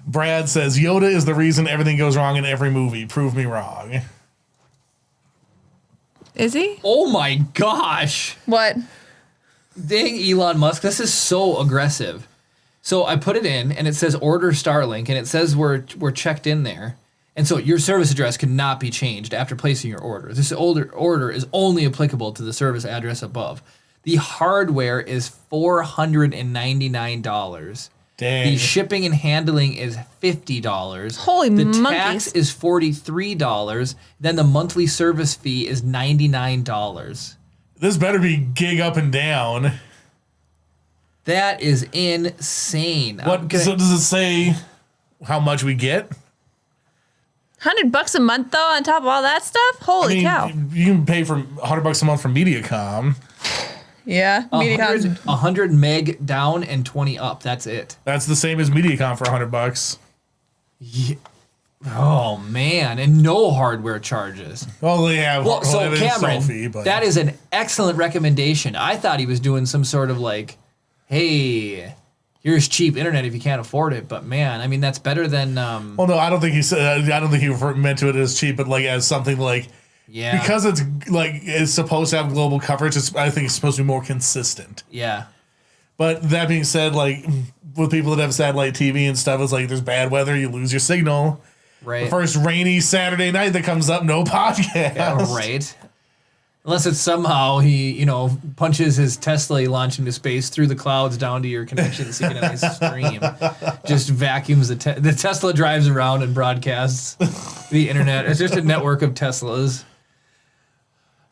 Brad says Yoda is the reason everything goes wrong in every movie. Prove me wrong. Is he? Oh my gosh. What? Dang, Elon Musk, this is so aggressive. So I put it in, and it says order Starlink, and it says we're checked in there. And so your service address cannot be changed after placing your order. This order is only applicable to the service address above. The hardware is $499. Dang. The shipping and handling is $50. Holy the monkeys. tax is $43. Then the monthly service fee is $99. This better be gig up and down. That is insane. What? So does it say how much we get? $100 a month though, on top of all that stuff. Holy cow! You can pay for $100 a month from MediaCom. Yeah, MediaCom. 100 meg down and 20 up. That's it. That's the same as MediaCom for $100. Oh man, and no hardware charges. Well, they have. Well, so they have Cameron, Sophie, but that is an excellent recommendation. I thought he was doing some sort of like, hey, here's cheap internet if you can't afford it. But man, I mean that's better than Well, no, I don't think he said. I don't think he meant to it as cheap, but like as something like yeah, because it's like it's supposed to have global coverage. I think it's supposed to be more consistent. yeah. But that being said, like with people that have satellite TV and stuff, it's like there's bad weather, you lose your signal. Right. The first rainy Saturday night that comes up, no podcast. Yeah, right. Unless it's somehow he, punches his Tesla he launched into space through the clouds down to your connection so you can at least stream. Just vacuums the Tesla drives around and broadcasts the internet. It's just a network of Teslas.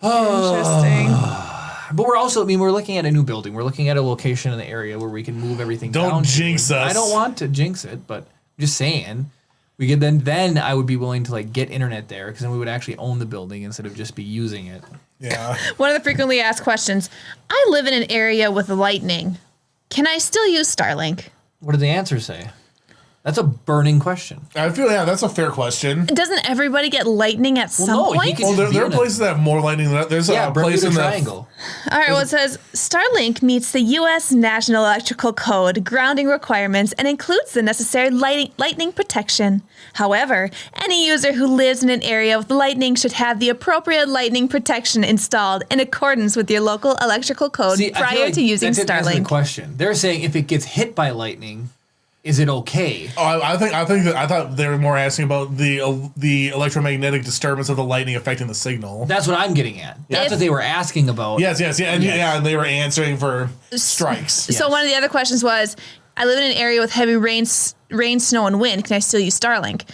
Interesting. But we're also, we're looking at a new building. We're looking at a location in the area where we can move everything Don't down to. jinx us. I don't want to jinx it, but I'm just saying. We could then I would be willing to like get internet there because then we would actually own the building instead of just be using it. Yeah. One of the frequently asked questions. I live in an area with lightning. Can I still use Starlink? What did the answer say? That's a burning question. I feel that's a fair question. Doesn't everybody get lightning at some no, he point? can- Well, there are Unit. places that have more lightning than that. There's Yeah, a place Bermuda in the Triangle. All right, well, it says Starlink meets the U.S. National Electrical Code grounding requirements and includes the necessary lightning protection. However, any user who lives in an area with lightning should have the appropriate lightning protection installed in accordance with your local electrical code See, I feel prior like to using that didn't answer the Starlink. question. They're saying if it gets hit by lightning, is it okay? Oh, I thought they were more asking about the electromagnetic disturbance of the lightning affecting the signal. That's what I'm getting at. That's If- what they were asking about. Yes, yeah, and Yes. yeah, and they were answering for strikes. So one of the other questions was, I live in an area with heavy rain, snow, and wind. Can I still use Starlink?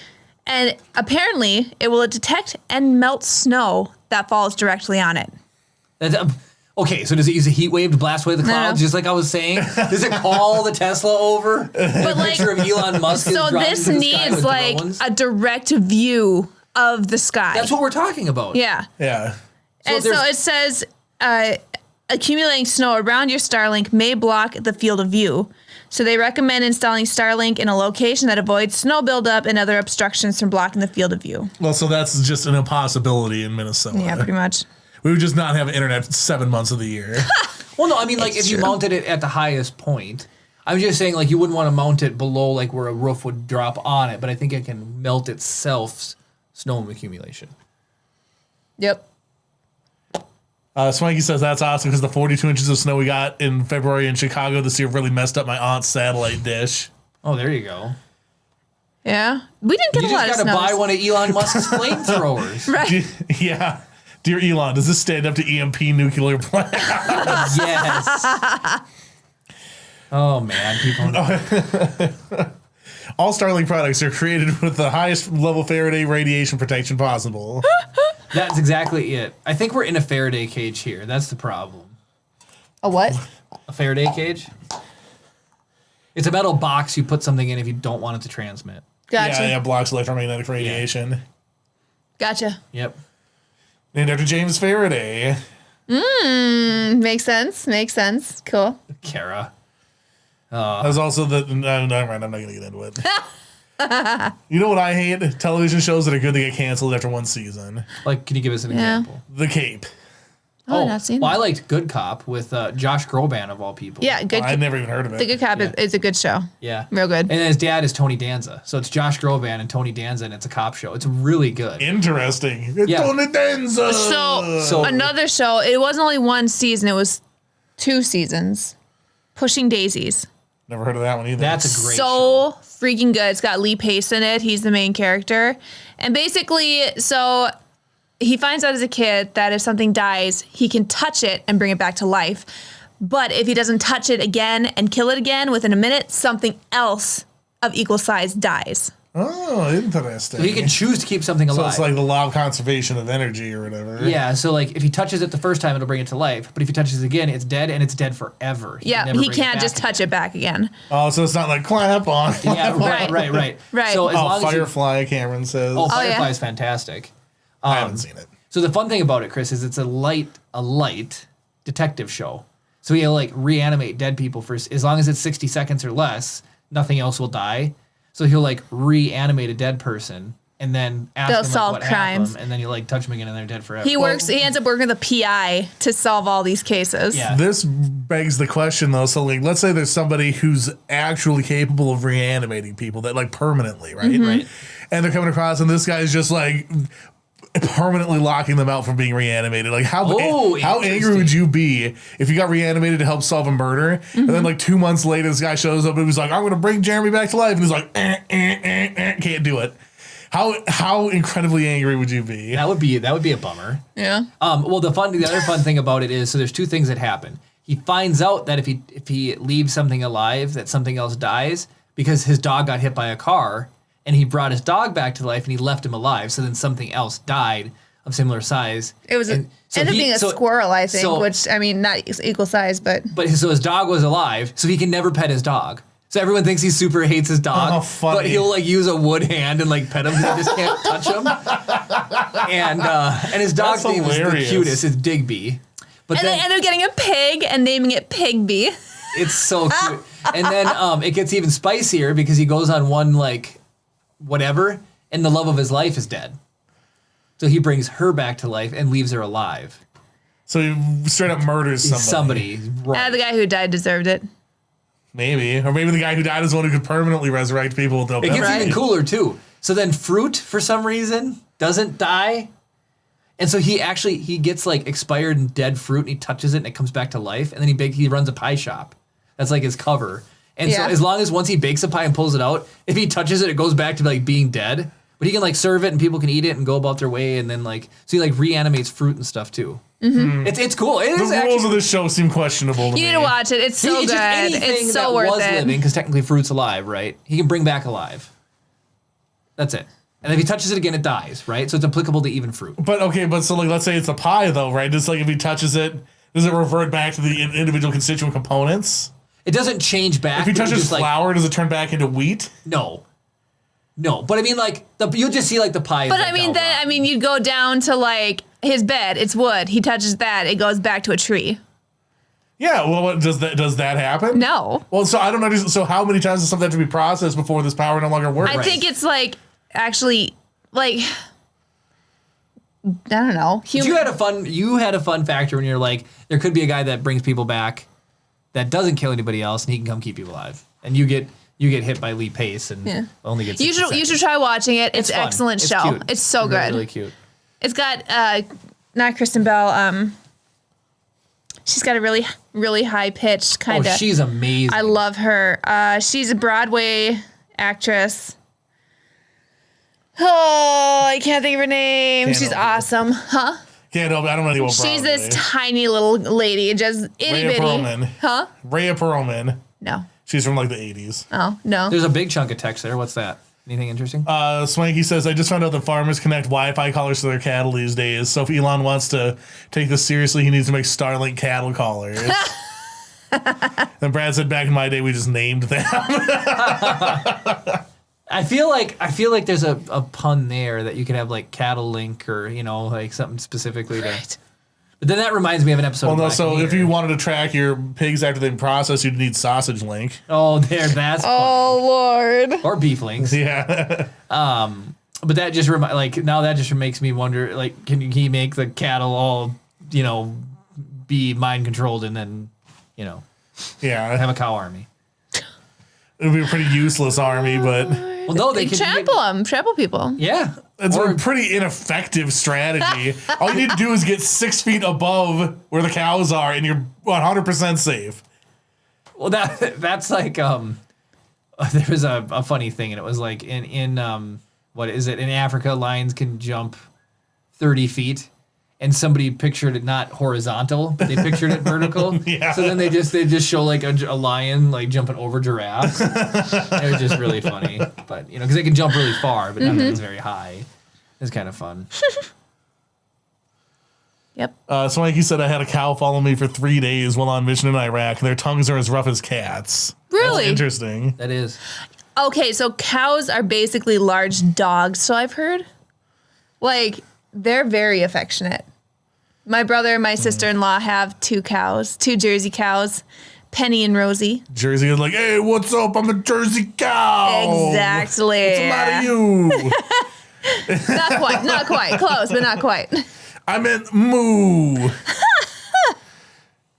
And apparently, it will detect and melt snow that falls directly on it. Okay, so does it use a heat wave to blast away the clouds, just like I was saying? Does it call the Tesla over? But like, Picture of Elon Musk. is so driving this through the sky needs with like drones? a direct view of the sky. That's what we're talking about. Yeah. Yeah. And so there's- it says accumulating snow around your Starlink may block the field of view. So they recommend installing Starlink in a location that avoids snow buildup and other obstructions from blocking the field of view. Well, so that's just an impossibility in Minnesota. Yeah, pretty much. We would just not have internet 7 months of the year. Well, no, I mean, like, It's if you true. mounted it at the highest point, I'm just saying, like, you wouldn't want to mount it below, like, where a roof would drop on it, but I think it can melt itself snow accumulation. Yep. Swanky says that's awesome because the 42 inches of snow we got in February in Chicago this year really messed up my aunt's satellite dish. Oh, there you go. Yeah. We didn't get You a lot just of got to snows. buy one of Elon Musk's flamethrowers. Right. Yeah. Dear Elon, does this stand up to EMP nuclear plant? Yes. Oh, man. People know. All Starlink products are created with the highest level Faraday radiation protection possible. That's exactly it. I think we're in a Faraday cage here. That's the problem. A what? A Faraday cage? It's a metal box you put something in if you don't want it to transmit. Gotcha. Yeah, blocks electromagnetic radiation. Gotcha. Yep. Named after James Faraday. Makes sense. Makes sense. Cool. Kara. That was also the. No, never mind. I'm not going to get into it. You know what I hate? Television shows that are good that get canceled after one season. Like, can you give us an example? The Cape. Oh, I've not seen well, that. I liked Good Cop with Josh Groban of all people. Yeah, good. I'd never even heard of it. The Good Cop is a good show. Yeah. Real good. And his dad is Tony Danza. So it's Josh Groban and Tony Danza, and it's a cop show. It's really good. Interesting. Yeah. Tony Danza. So another show. It wasn't only one season. It was 2 seasons. Pushing Daisies. Never heard of that one either. That's a great So freaking good. It's got Lee Pace in it. He's the main character. And basically, so he finds out as a kid that if something dies, he can touch it and bring it back to life. But if he doesn't touch it again and kill it again within a minute, something else of equal size dies. Oh, interesting. So he can choose to keep something So alive. it's like the law of conservation of energy or whatever. Yeah, so like if he touches it the first time, it'll bring it to life. But if he touches it again, it's dead and it's dead forever. Yeah, he can't just touch it back again. Oh, so it's not like clap on. Yeah, Right. right. Right. So as Oh, long as you, Firefly, Cameron says. oh, yeah. Firefly is fantastic. I haven't seen it. So the fun thing about it, Chris, is it's a light detective show. So he'll like reanimate dead people for as long as it's 60 seconds or less. Nothing else will die. So he'll like reanimate a dead person and then ask They'll them solve like, what crimes. happened, and then you like touch them again and they're dead forever. He ends up working with a PI to solve all these cases. Yeah. This begs the question, though. So, like, let's say there's somebody who's actually capable of reanimating people that, like, permanently, right? Mm-hmm. Right. And they're coming across, and this guy's just, like, permanently locking them out from being reanimated. Like, how angry interesting. would you be if you got reanimated to help solve a murder, and then, like, 2 months later, this guy shows up and he's like, I'm going to bring Jeremy back to life. And he's like, can't do it. How incredibly angry would you be? That would be a bummer. Yeah. Well, the other fun thing about it is, so there's 2 things that happen. He finds out that if he leaves something alive, that something else dies because his dog got hit by a car, and he brought his dog back to life and he left him alive. So then something else died of similar size. It was ended up being a squirrel, I think, which I mean not equal size, but so his dog was alive, so he can never pet his dog. So everyone thinks he super hates his dog, Oh, funny. but he'll like use a wood hand and like pet him. He just can't touch him. And his dog's That's name is the hilarious. cutest. It's Digby. But and then they end up getting a pig and naming it Pigby. it's so cute. And then it gets even spicier because he goes on one like whatever, and the love of his life is dead. So he brings her back to life and leaves her alive. So he straight up murders somebody. Right. The guy who died deserved it. Maybe. Or maybe the guy who died is one who could permanently resurrect people with no It gets penalty. even cooler too. So then fruit, for some reason, doesn't die. And so he gets like expired and dead fruit and he touches it and it comes back to life. And then he runs a pie shop. That's like his cover. And so Yeah. as long as once he bakes a pie and pulls it out, if he touches it, it goes back to like being dead. But he can like serve it and people can eat it and go about their way. And then like, so he like reanimates fruit and stuff too. Mm-hmm. It's cool. It The is rules actually of this show seem questionable to me. You need to watch it. It's so It's good. just anything It's so that worth was it. living, because technically fruit's alive, right? He can bring back alive. That's it. And if he touches it again, it dies, right? So it's applicable to even fruit. But so like let's say it's a pie though, right? Just like if he touches it, does it revert back to the individual constituent components? It doesn't change back. If he but you touches just, like, flour, does it turn back into wheat? No. But I mean, like you'll just see like the pie. But I mean, you'd go down to like his bed. It's wood. He touches that. It goes back to a tree. Yeah. Well, does that happen? No. Well, so I don't know. So how many times does something have to be processed before this power no longer works? I think it's like actually like I don't know. You had a fun factor when you're like, there could be a guy that brings people back that doesn't kill anybody else, and he can come keep you alive, and you get hit by Lee Pace and only get. You should try watching it. It's an fun. excellent It's show. cute. It's so good. Really cute. It's got not Kristen Bell. She's got a really, really high pitched kind Oh, of. she's amazing. I love her. She's a Broadway actress. Oh, I can't think of her name. Can't She's help it. awesome. Huh? Can't help it. I don't know anything about She's Broadway. this tiny little lady, just itty Rhea bitty. Perlman. Huh? Rhea Perlman. No. She's from like the 80s. Oh, no. There's a big chunk of text there. What's that? Anything interesting? Swanky says, I just found out that farmers connect Wi-Fi collars to their cattle these days. So if Elon wants to take this seriously, he needs to make Starlink cattle collars. And Brad said, back in my day, we just named them. I feel like there's a pun there that you could have like cattle link or like something specifically to. Right. But then that reminds me of an episode. Well, of no, Black so if Mirror. you wanted to track your pigs after they've been processed, you'd need sausage link. Oh, that's Oh, Lord. or beef links. Yeah. But that just now that just makes me wonder, like, can he make the cattle all, be mind controlled and then, Yeah. have a cow army? It would be a pretty useless army, but Well, no, they can. Trample people. Yeah. it's Or- a pretty ineffective strategy. All you need to do is get 6 feet above where the cows are, and you're 100% safe. Well, that's like there was a funny thing, and it was like in what is it in Africa, lions can jump 30 feet, and somebody pictured it not horizontal, they pictured it vertical. Yeah. So then they just show like a lion like jumping over giraffes. It was just really funny, but because they can jump really far, but not that it's very high. It's kind of fun. Yep. So like you said, I had a cow follow me for 3 days while on mission in Iraq. Their tongues are as rough as cats. Really? That's interesting. That is. Okay, so cows are basically large dogs, so I've heard. Like, they're very affectionate. My brother and my sister-in-law have 2 cows, 2 Jersey cows, Penny and Rosie. Jersey is like, hey, what's up? I'm a Jersey cow. Exactly. What's the matter you? Not quite. Close, but not quite. I meant moo.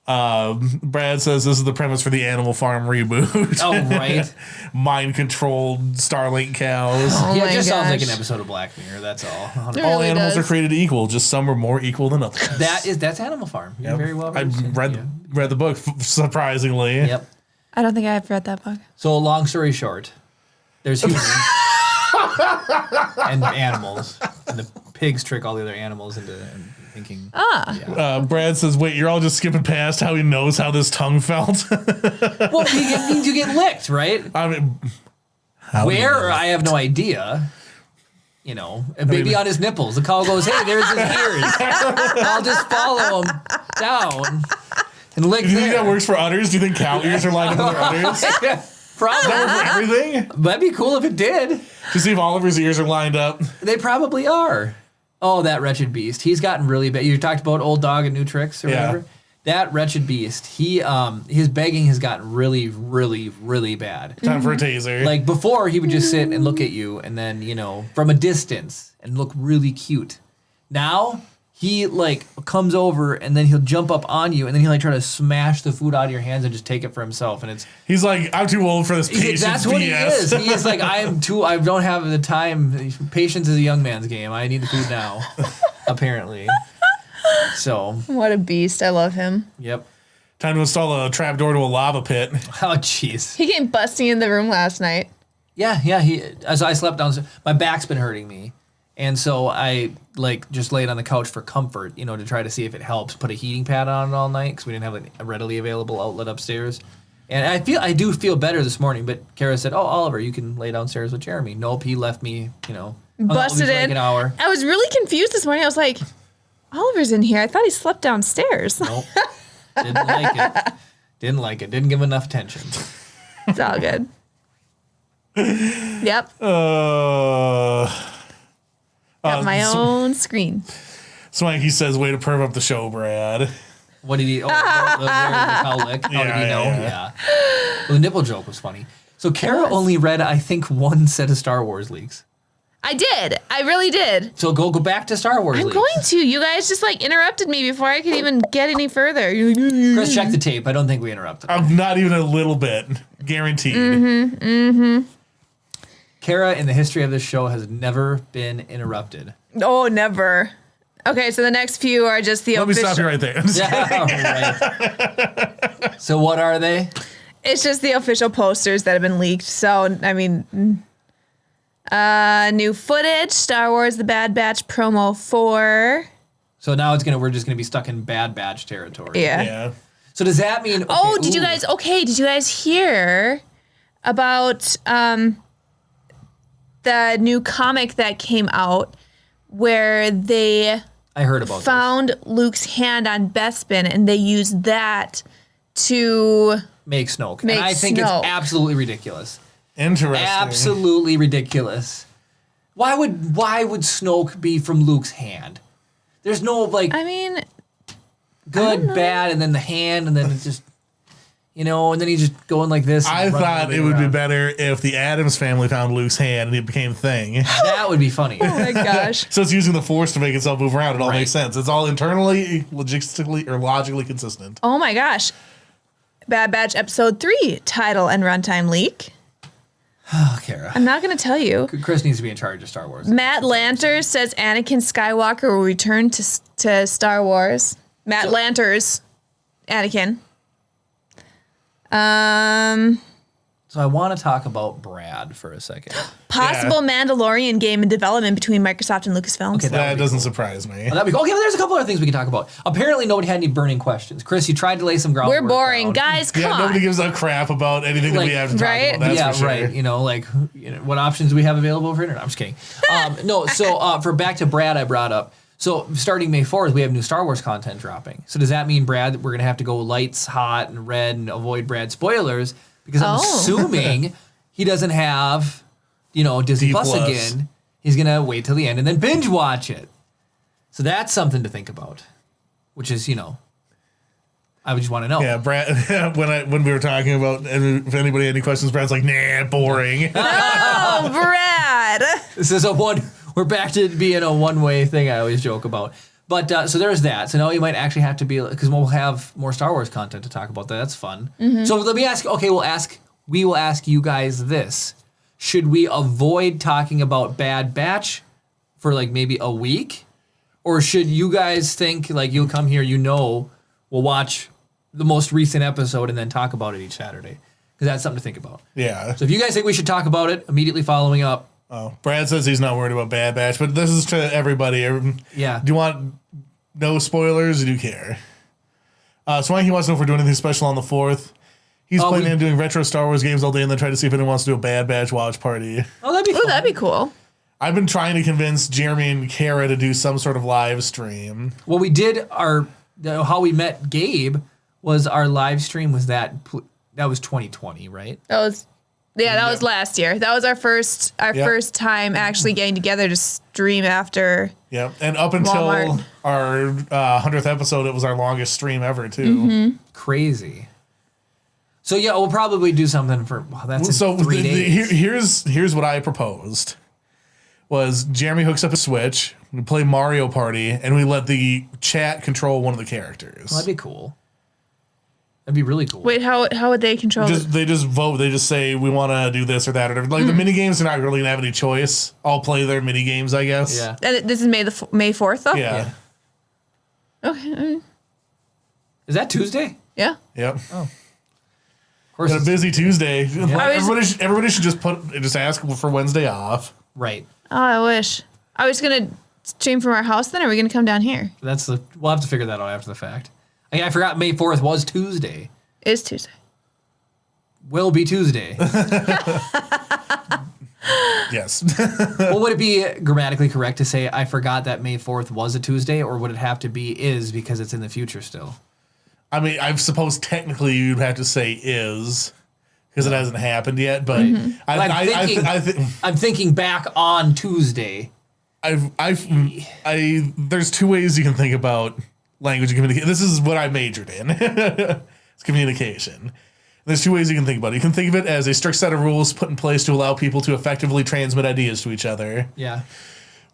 Brad says this is the premise for the Animal Farm reboot. Oh, right. Mind-controlled Starlink cows. Oh Yeah, my it just sounds like an gosh. episode of Black Mirror. That's all. It All really animals does. are created equal, just some are more equal than others. That's Animal Farm. You're very well I versed. read the book, surprisingly. Yep. I don't think I've read that book. So long story short, there's humans and animals, and the pigs trick all the other animals into thinking. Brad says, wait, you're all just skipping past how he knows how this tongue felt? Well, it means you get licked, right? I mean, how Where I have no idea. Maybe on his nipples. The cow goes, "Hey, there's his ears. I'll just follow him down and lick Do you think there." that works for udders? Do you think cow ears are lined up with their udders? Does that Probably. work for everything? That'd be cool if it did. To see if Oliver's ears are lined up. They probably are. Oh, that wretched beast. He's gotten really bad. You talked about old dog and new tricks or Yeah. whatever. That wretched beast. His begging has gotten really, really, really bad. Time for a taser. Like before, he would just sit and look at you, and then from a distance, and look really cute. Now he comes over, and then he'll jump up on you, and then he'll try to smash the food out of your hands and just take it for himself. And it's He's like, I'm too old for this patience that's what he BS. is. He is like, I don't have the time. Patience is a young man's game. I need the food now, apparently. So, What a beast. I love him. yep. Time to install a trapdoor to a lava pit. Oh, jeez. He came busting in the room last night. Yeah. As I slept downstairs, my back's been hurting me. And so I just laid on the couch for comfort, to try to see if it helps. Put a heating pad on it all night because we didn't have a readily available outlet upstairs. And I do feel better this morning. But Kara said, "Oh, Oliver, you can lay downstairs with Jeremy." Nope, he left me. Hung out with me Busted for like in. an hour. I was really confused this morning. I was like, Oliver's in here. I thought he slept downstairs. Nope, didn't like it. Didn't like it. Didn't give him enough attention. It's all good. Yep. Got my own screen. Swanky says, way to perv up the show, Brad. What did he? Oh, the cow lick. How did he know? Yeah. Well, the nipple joke was funny. So Kara only read, I think, one set of Star Wars leaks. I did. I really did. So go back to Star Wars I'm leaks. going to. You guys just interrupted me before I could even get any further. Chris, check the tape. I don't think we interrupted. Not even a little bit. Guaranteed. Kara, in the history of this show, has never been interrupted. Oh, never. Okay, so the next few are just the Let me official. stop you right there. Yeah, right. So what are they? It's just the official posters that have been leaked. So, I mean, new footage, Star Wars The Bad Batch promo 4. So now we're just gonna be stuck in Bad Batch territory. Yeah. Yeah. So does that mean? Oh, okay, did you guys hear about the new comic that came out where they I heard about found Luke's hand on Bespin and they used that to make Snoke, Make and I think Snoke. it's absolutely ridiculous. Interesting. Absolutely ridiculous. Why would Snoke be from Luke's hand? There's no like I mean, good, bad, and then the hand, and then it's just and then he's just going like this. and I running thought everything it would be around. better if the Addams family found Luke's hand and it became a thing. That would be funny. oh my gosh. So it's using the Force to make itself move around. It all Right. makes sense. It's all internally, logistically, or logically consistent. Oh my gosh. Bad Batch Episode 3 title and runtime leak. Oh, Kara. I'm not going to tell you. Chris needs to be in charge of Star Wars. Matt Lanter says Anakin Skywalker will return to Star Wars. Matt Lanter's Anakin. So I want to talk about Brad for a second. Possible Mandalorian game in development between Microsoft and Lucasfilms. Okay, That would be doesn't cool. surprise me. That'd be cool. Okay, well, there's a couple other things we can talk about. Apparently, nobody had any burning questions. Chris, you tried to lay some groundwork. We're boring. down. Guys, come Yeah, on. nobody gives a crap about anything that we Like, have to talk right? about. That's yeah, for sure. right. What options do we have available for internet? I'm just kidding. No, so for back to Brad, I brought up. So starting May 4th, we have new Star Wars content dropping. So does that mean, Brad, that we're going to have to go lights, hot, and red and avoid Brad's spoilers? Because I'm assuming he doesn't have, Disney D Plus plus. again. He's going to wait till the end and then binge watch it. So that's something to think about, which is, I would just want to know. Yeah, Brad. When we were talking about, and if anybody had any questions, Brad's like, "Nah, boring." Oh, Brad. This is we're back to being a one-way thing I always joke about. But so there's that. So now you might actually have to be, because we'll have more Star Wars content to talk about. That's fun. So let me ask, we will ask you guys this. Should we avoid talking about Bad Batch for like maybe a week? Or should you guys think like you'll come here, we'll watch the most recent episode and then talk about it each Saturday? Because that's something to think about. Yeah. So if you guys think we should talk about it, immediately following up, Oh, Brad says he's not worried about Bad Batch, but this is to everybody. Yeah. Do you want no spoilers? Or do you care? Swanky wants to know if we're doing anything special on the 4th. He's planning on doing retro Star Wars games all day and then try to see if anyone wants to do a Bad Batch watch party. oh, that'd be Ooh, fun. that'd be cool. I've been trying to convince Jeremy and Kara to do some sort of live stream. Well, we did how we met Gabe was our live stream was that was 2020, right? That was last year. That was our first time actually getting together to stream after. Yep. And up until Walmart. our 100th episode, it was our longest stream ever, too. Crazy. So yeah, we'll probably do something for that's in So 3 days. here's what I proposed. Was Jeremy hooks up a Switch, we play Mario Party, and we let the chat control one of the characters. That'd be cool. That'd be really cool. Wait, how would they control it? They just vote. They just say we want to do this or that or whatever. Like the mini games, they're not really gonna have any choice. I'll play their mini games, I guess. Yeah. And this is May 4th, though? Yeah. Okay. Is that Tuesday? Yeah. Yep. Of course. Got a busy Tuesday. I was- Everybody should just ask for Wednesday off. Right. Oh, I wish. I was going to stream from our house then, or are we going to come down here? We'll have to figure that out after the fact. I forgot May 4th was Tuesday. It is Tuesday. Will be Tuesday. Yes. Well, would it be grammatically correct to say I forgot that May 4th was a Tuesday, or would it have to be is because it's in the future still? I mean, I suppose technically you'd have to say is because it hasn't happened yet. But I'm thinking back on Tuesday. There's two ways you can think about language and communication. This is what I majored in. It's communication. There's two ways you can think about it. You can think of it as a strict set of rules put in place to allow people to effectively transmit ideas to each other. Yeah.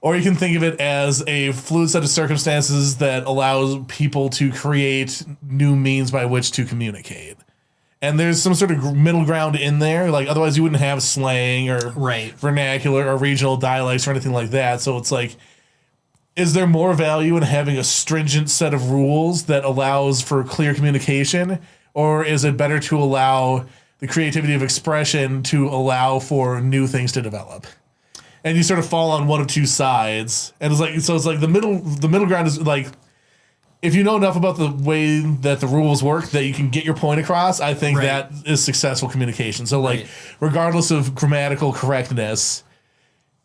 Or you can think of it as a fluid set of circumstances that allows people to create new means by which to communicate. And there's some sort of middle ground in there. Like, otherwise you wouldn't have slang or Right. vernacular or regional dialects or anything like that. So it's like, is there more value in having a stringent set of rules that allows for clear communication, or is it better to allow the creativity of expression to allow for new things to develop? And you sort of fall on one of two sides, and it's like the middle ground is like, if you know enough about the way that the rules work that you can get your point across, I think that is successful communication. So like, regardless of grammatical correctness,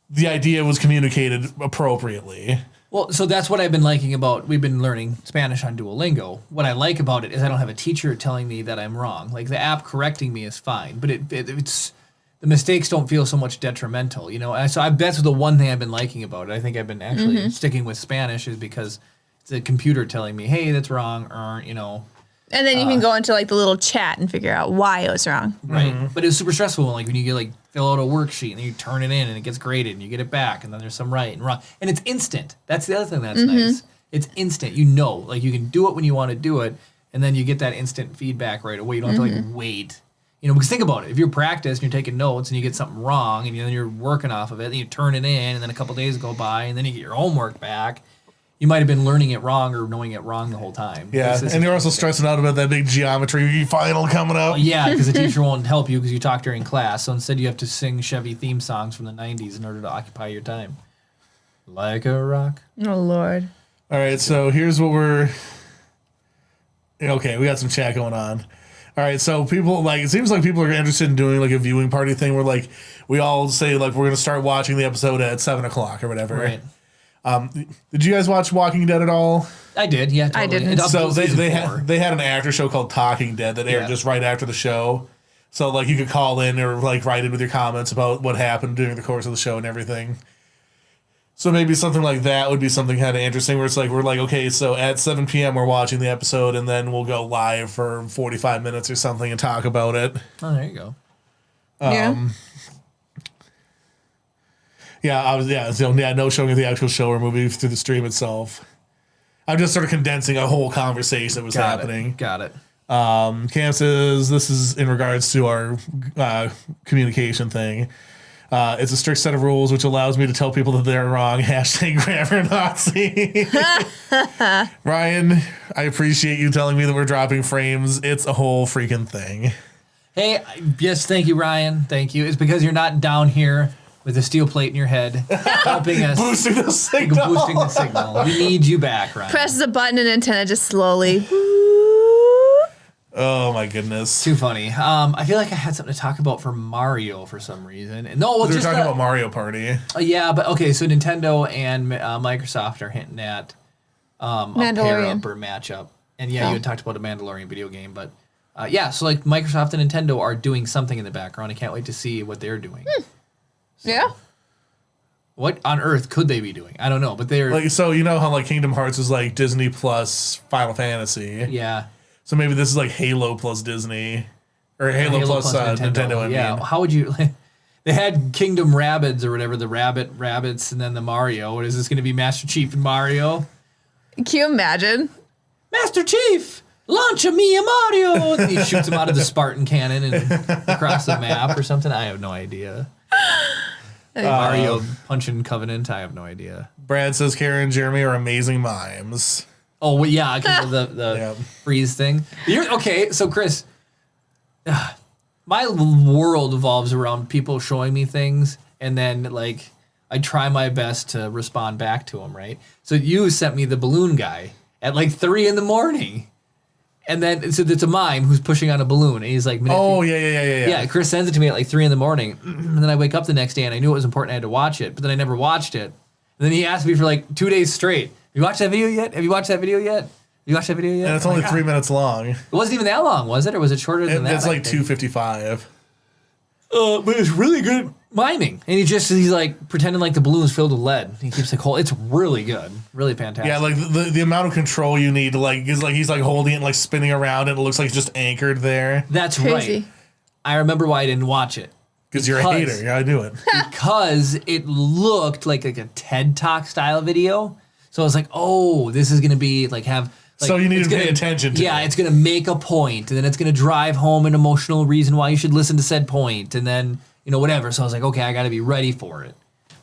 the idea was communicated appropriately. Well, so that's what I've been liking about, we've been learning Spanish on Duolingo. What I like about it is I don't have a teacher telling me that I'm wrong. Like the app correcting me is fine, but it's the mistakes don't feel so much detrimental, you know? And so that's the one thing I've been liking about it. I think I've been actually sticking with Spanish is because it's a computer telling me, hey, that's wrong, or, you know. And then you can go into like the little chat and figure out why it was wrong. Right. But it was super stressful like when you get like fill out a worksheet and then you turn it in and it gets graded and you get it back and then there's some right and wrong. And it's instant. That's the other thing that's nice. It's instant. You know, like you can do it when you want to do it and then you get that instant feedback right away. You don't have to like wait. You know, because think about it. If you're practiced and you're taking notes and you get something wrong and then you're working off of it, then you turn it in and then a couple days go by and then you get your homework back. You might have been learning it wrong or knowing it wrong the whole time. Yeah, and you're also stressing out about that big geometry final coming up. Well, yeah, because the teacher won't help you because you talk during class. So instead you have to sing Chevy theme songs from the 90s in order to occupy your time. Like a rock. Oh, Lord. All right, so here's what we're... Okay, we got some chat going on. All right, so people, like, it seems like people are interested in doing, like, a viewing party thing where, like, we all say, like, we're going to start watching the episode at 7 o'clock or whatever. Right. Did you guys watch Walking Dead at all? I did, yeah. Totally. I didn't. So they had an after show called Talking Dead that aired just right after the show. So like you could call in or like write in with your comments about what happened during the course of the show and everything. So maybe something like that would be something kind of interesting where it's like we're like, okay, so at 7 p.m. we're watching the episode and then we'll go live for 45 minutes or something and talk about it. Oh, there you go. No showing of the actual show or movie through the stream itself. I'm just sort of condensing a whole conversation that was happening. Got it. Cam says this is in regards to our communication thing. It's a strict set of rules which allows me to tell people that they're wrong. # grammar Nazi. Ryan, I appreciate you telling me that we're dropping frames. It's a whole freaking thing. Hey, yes, thank you, Ryan. Thank you. It's because you're not down here with a steel plate in your head, helping us. Boosting the signal. Boosting the signal. We need you back, Ryan. Presses a button and antenna just slowly. Oh my goodness. Too funny. I feel like I had something to talk about for Mario for some reason. No, we were talking about Mario Party. Yeah, but okay, so Nintendo and Microsoft are hinting at a pair-up or matchup. And yeah, you had talked about a Mandalorian video game, but so like Microsoft and Nintendo are doing something in the background. I can't wait to see what they're doing. So, yeah. What on earth could they be doing? I don't know, but they're like, so you know how like Kingdom Hearts is like Disney plus Final Fantasy. Yeah. So maybe this is like Halo plus Disney, or Halo plus Nintendo. I mean. How would you? They had Kingdom Rabbids or whatever, the Rabbits, and then the Mario. What is this going to be? Master Chief and Mario? Can you imagine? Master Chief, launch a me a Mario! And he shoots him out of the Spartan cannon and across the map or something. I have no idea. Mario punching Covenant. I have no idea. Brad says Karen and Jeremy are amazing mimes. Oh, well, yeah, because of the freeze thing. Okay, so Chris, my world evolves around people showing me things, and then, like, I try my best to respond back to them, right? So you sent me the balloon guy at, like, 3 a.m. And then, so it's a mime who's pushing on a balloon, and he's like... Oh, yeah. Yeah, Chris sends it to me at, like, 3 a.m. And then I wake up the next day, and I knew it was important, I had to watch it, but then I never watched it. And then he asked me for, like, 2 days straight, have you watched that video yet? And it's only 3 minutes long. It wasn't even that long, was it? Or was it shorter than that? It's like 2:55. But it's really good miming. And he's like pretending like the balloon is filled with lead. He keeps like it's really good. Really fantastic. Yeah, like the amount of control you need to like is like he's like holding it and like spinning around and it looks like it's just anchored there. That's crazy. Right. I remember why I didn't watch it. Because you're a hater. You gotta do it. Because it looked like a TED Talk style video. So I was like, oh, this is gonna be like have. Like, so you need to pay attention to it. Yeah, it's going to make a point, and then it's going to drive home an emotional reason why you should listen to said point, and then, whatever. So I was like, okay, I got to be ready for it.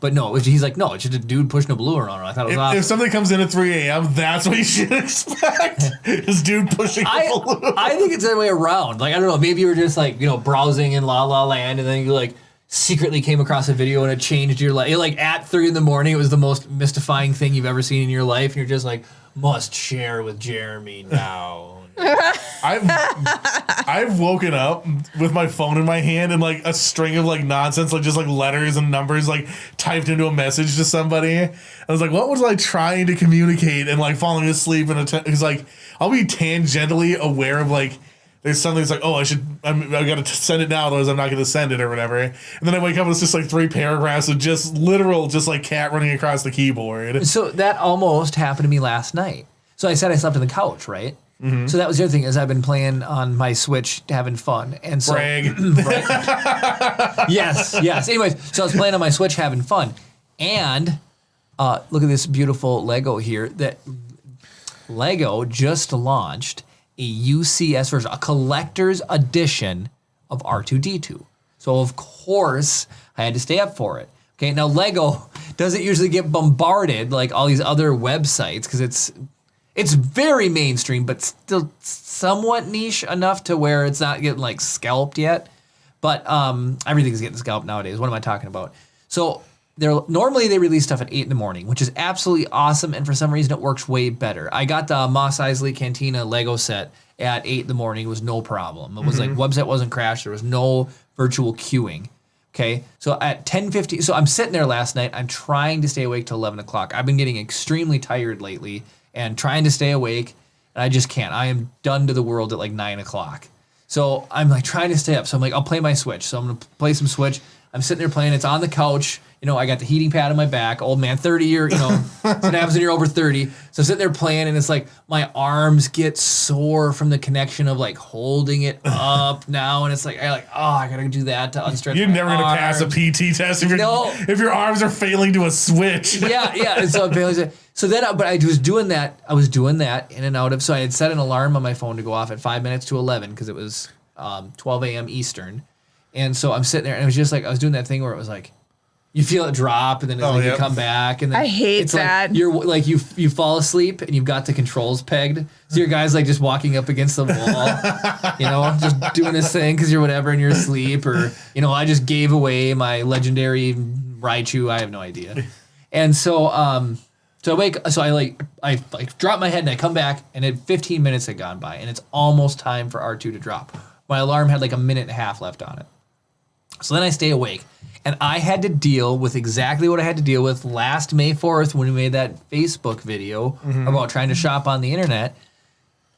But no, he's like, no, it's just a dude pushing a balloon around. I thought it was awesome. If something comes in at 3 a.m., that's what you should expect. This dude pushing a balloon. I think it's the other way around. Like, I don't know, maybe you were just like, browsing in La La Land and then you like secretly came across a video and it changed your life. Like at 3 a.m, it was the most mystifying thing you've ever seen in your life. And you're just like, must share with Jeremy now. I've woken up with my phone in my hand and like a string of like nonsense, like just like letters and numbers like typed into a message to somebody. I was like, what was I trying to communicate? And like falling asleep and it's like I'll be tangentially aware of like there's something that's like, oh, I got to send it now, otherwise I'm not going to send it or whatever. And then I wake up and it's just like 3 paragraphs of just literal, just like cat running across the keyboard. So that almost happened to me last night. So I said I slept on the couch, right? Mm-hmm. So that was the other thing is I've been playing on my Switch having fun. And so Brag. Yes. Anyways, so I was playing on my Switch having fun. And look at this beautiful Lego here. That Lego just launched a UCS version, a collector's edition of R2-D2. So of course I had to stay up for it. Okay, now Lego doesn't usually get bombarded like all these other websites because it's very mainstream, but still somewhat niche enough to where it's not getting like scalped yet. But everything's getting scalped nowadays. What am I talking about? So normally they release stuff at 8 a.m, which is absolutely awesome. And for some reason it works way better. I got the Mos Eisley Cantina Lego set at 8 a.m. It was no problem. It was like website wasn't crashed. There was no virtual queuing. Okay, so at 10:50, so I'm sitting there last night. I'm trying to stay awake till 11 o'clock. I've been getting extremely tired lately and trying to stay awake, and I just can't. I am done to the world at like 9 o'clock. So I'm like trying to stay up. So I'm like, I'll play my Switch. So I'm gonna play some Switch. I'm sitting there playing. It's on the couch. I got the heating pad on my back. Old man, 30 year. That's what happens when you're over 30. So I'm sitting there playing, and it's like my arms get sore from the connection of like holding it up now, and it's like I gotta do that to unstretch. You're never gonna pass a PT test if your arms are failing to a switch. Yeah. And so I'm failing. So then, but I was doing that. I was doing that in and out of. So I had set an alarm on my phone to go off at 5 minutes to 11 because it was 12 a.m. Eastern, and so I'm sitting there, and it was just like I was doing that thing where it was like. You feel it drop, and then you come back, and then I hate that. Like you're like you fall asleep, and you've got the controls pegged, so your guy's like just walking up against the wall, just doing his thing because you're whatever, and you're asleep, or I just gave away my legendary Raichu. I have no idea, and so I drop my head and I come back, and 15 minutes had gone by, and it's almost time for R2 to drop. My alarm had like a minute and a half left on it, so then I stay awake. And I had to deal with exactly what I had to deal with last May 4th when we made that Facebook video about trying to shop on the internet.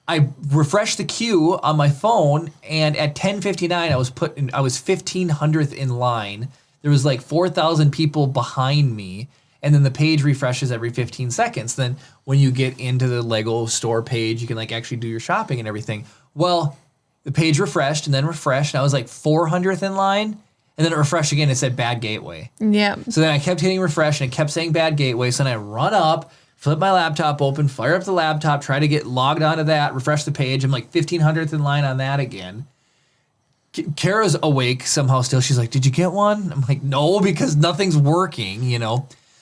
I refreshed the queue on my phone, and at 10:59, I was 1500th in line. There was like 4,000 people behind me, and then the page refreshes every 15 seconds. Then when you get into the Lego store page, you can like actually do your shopping and everything. Well, the page refreshed and then refreshed, and I was like 400th in line. And then it refreshed again. It said bad gateway. Yeah. So then I kept hitting refresh, and it kept saying bad gateway. So then I run up, flip my laptop open, fire up the laptop, try to get logged onto that, refresh the page. I'm like 1500th in line on that again. Kara's awake somehow still. She's like, did you get one? I'm like, no, because nothing's working,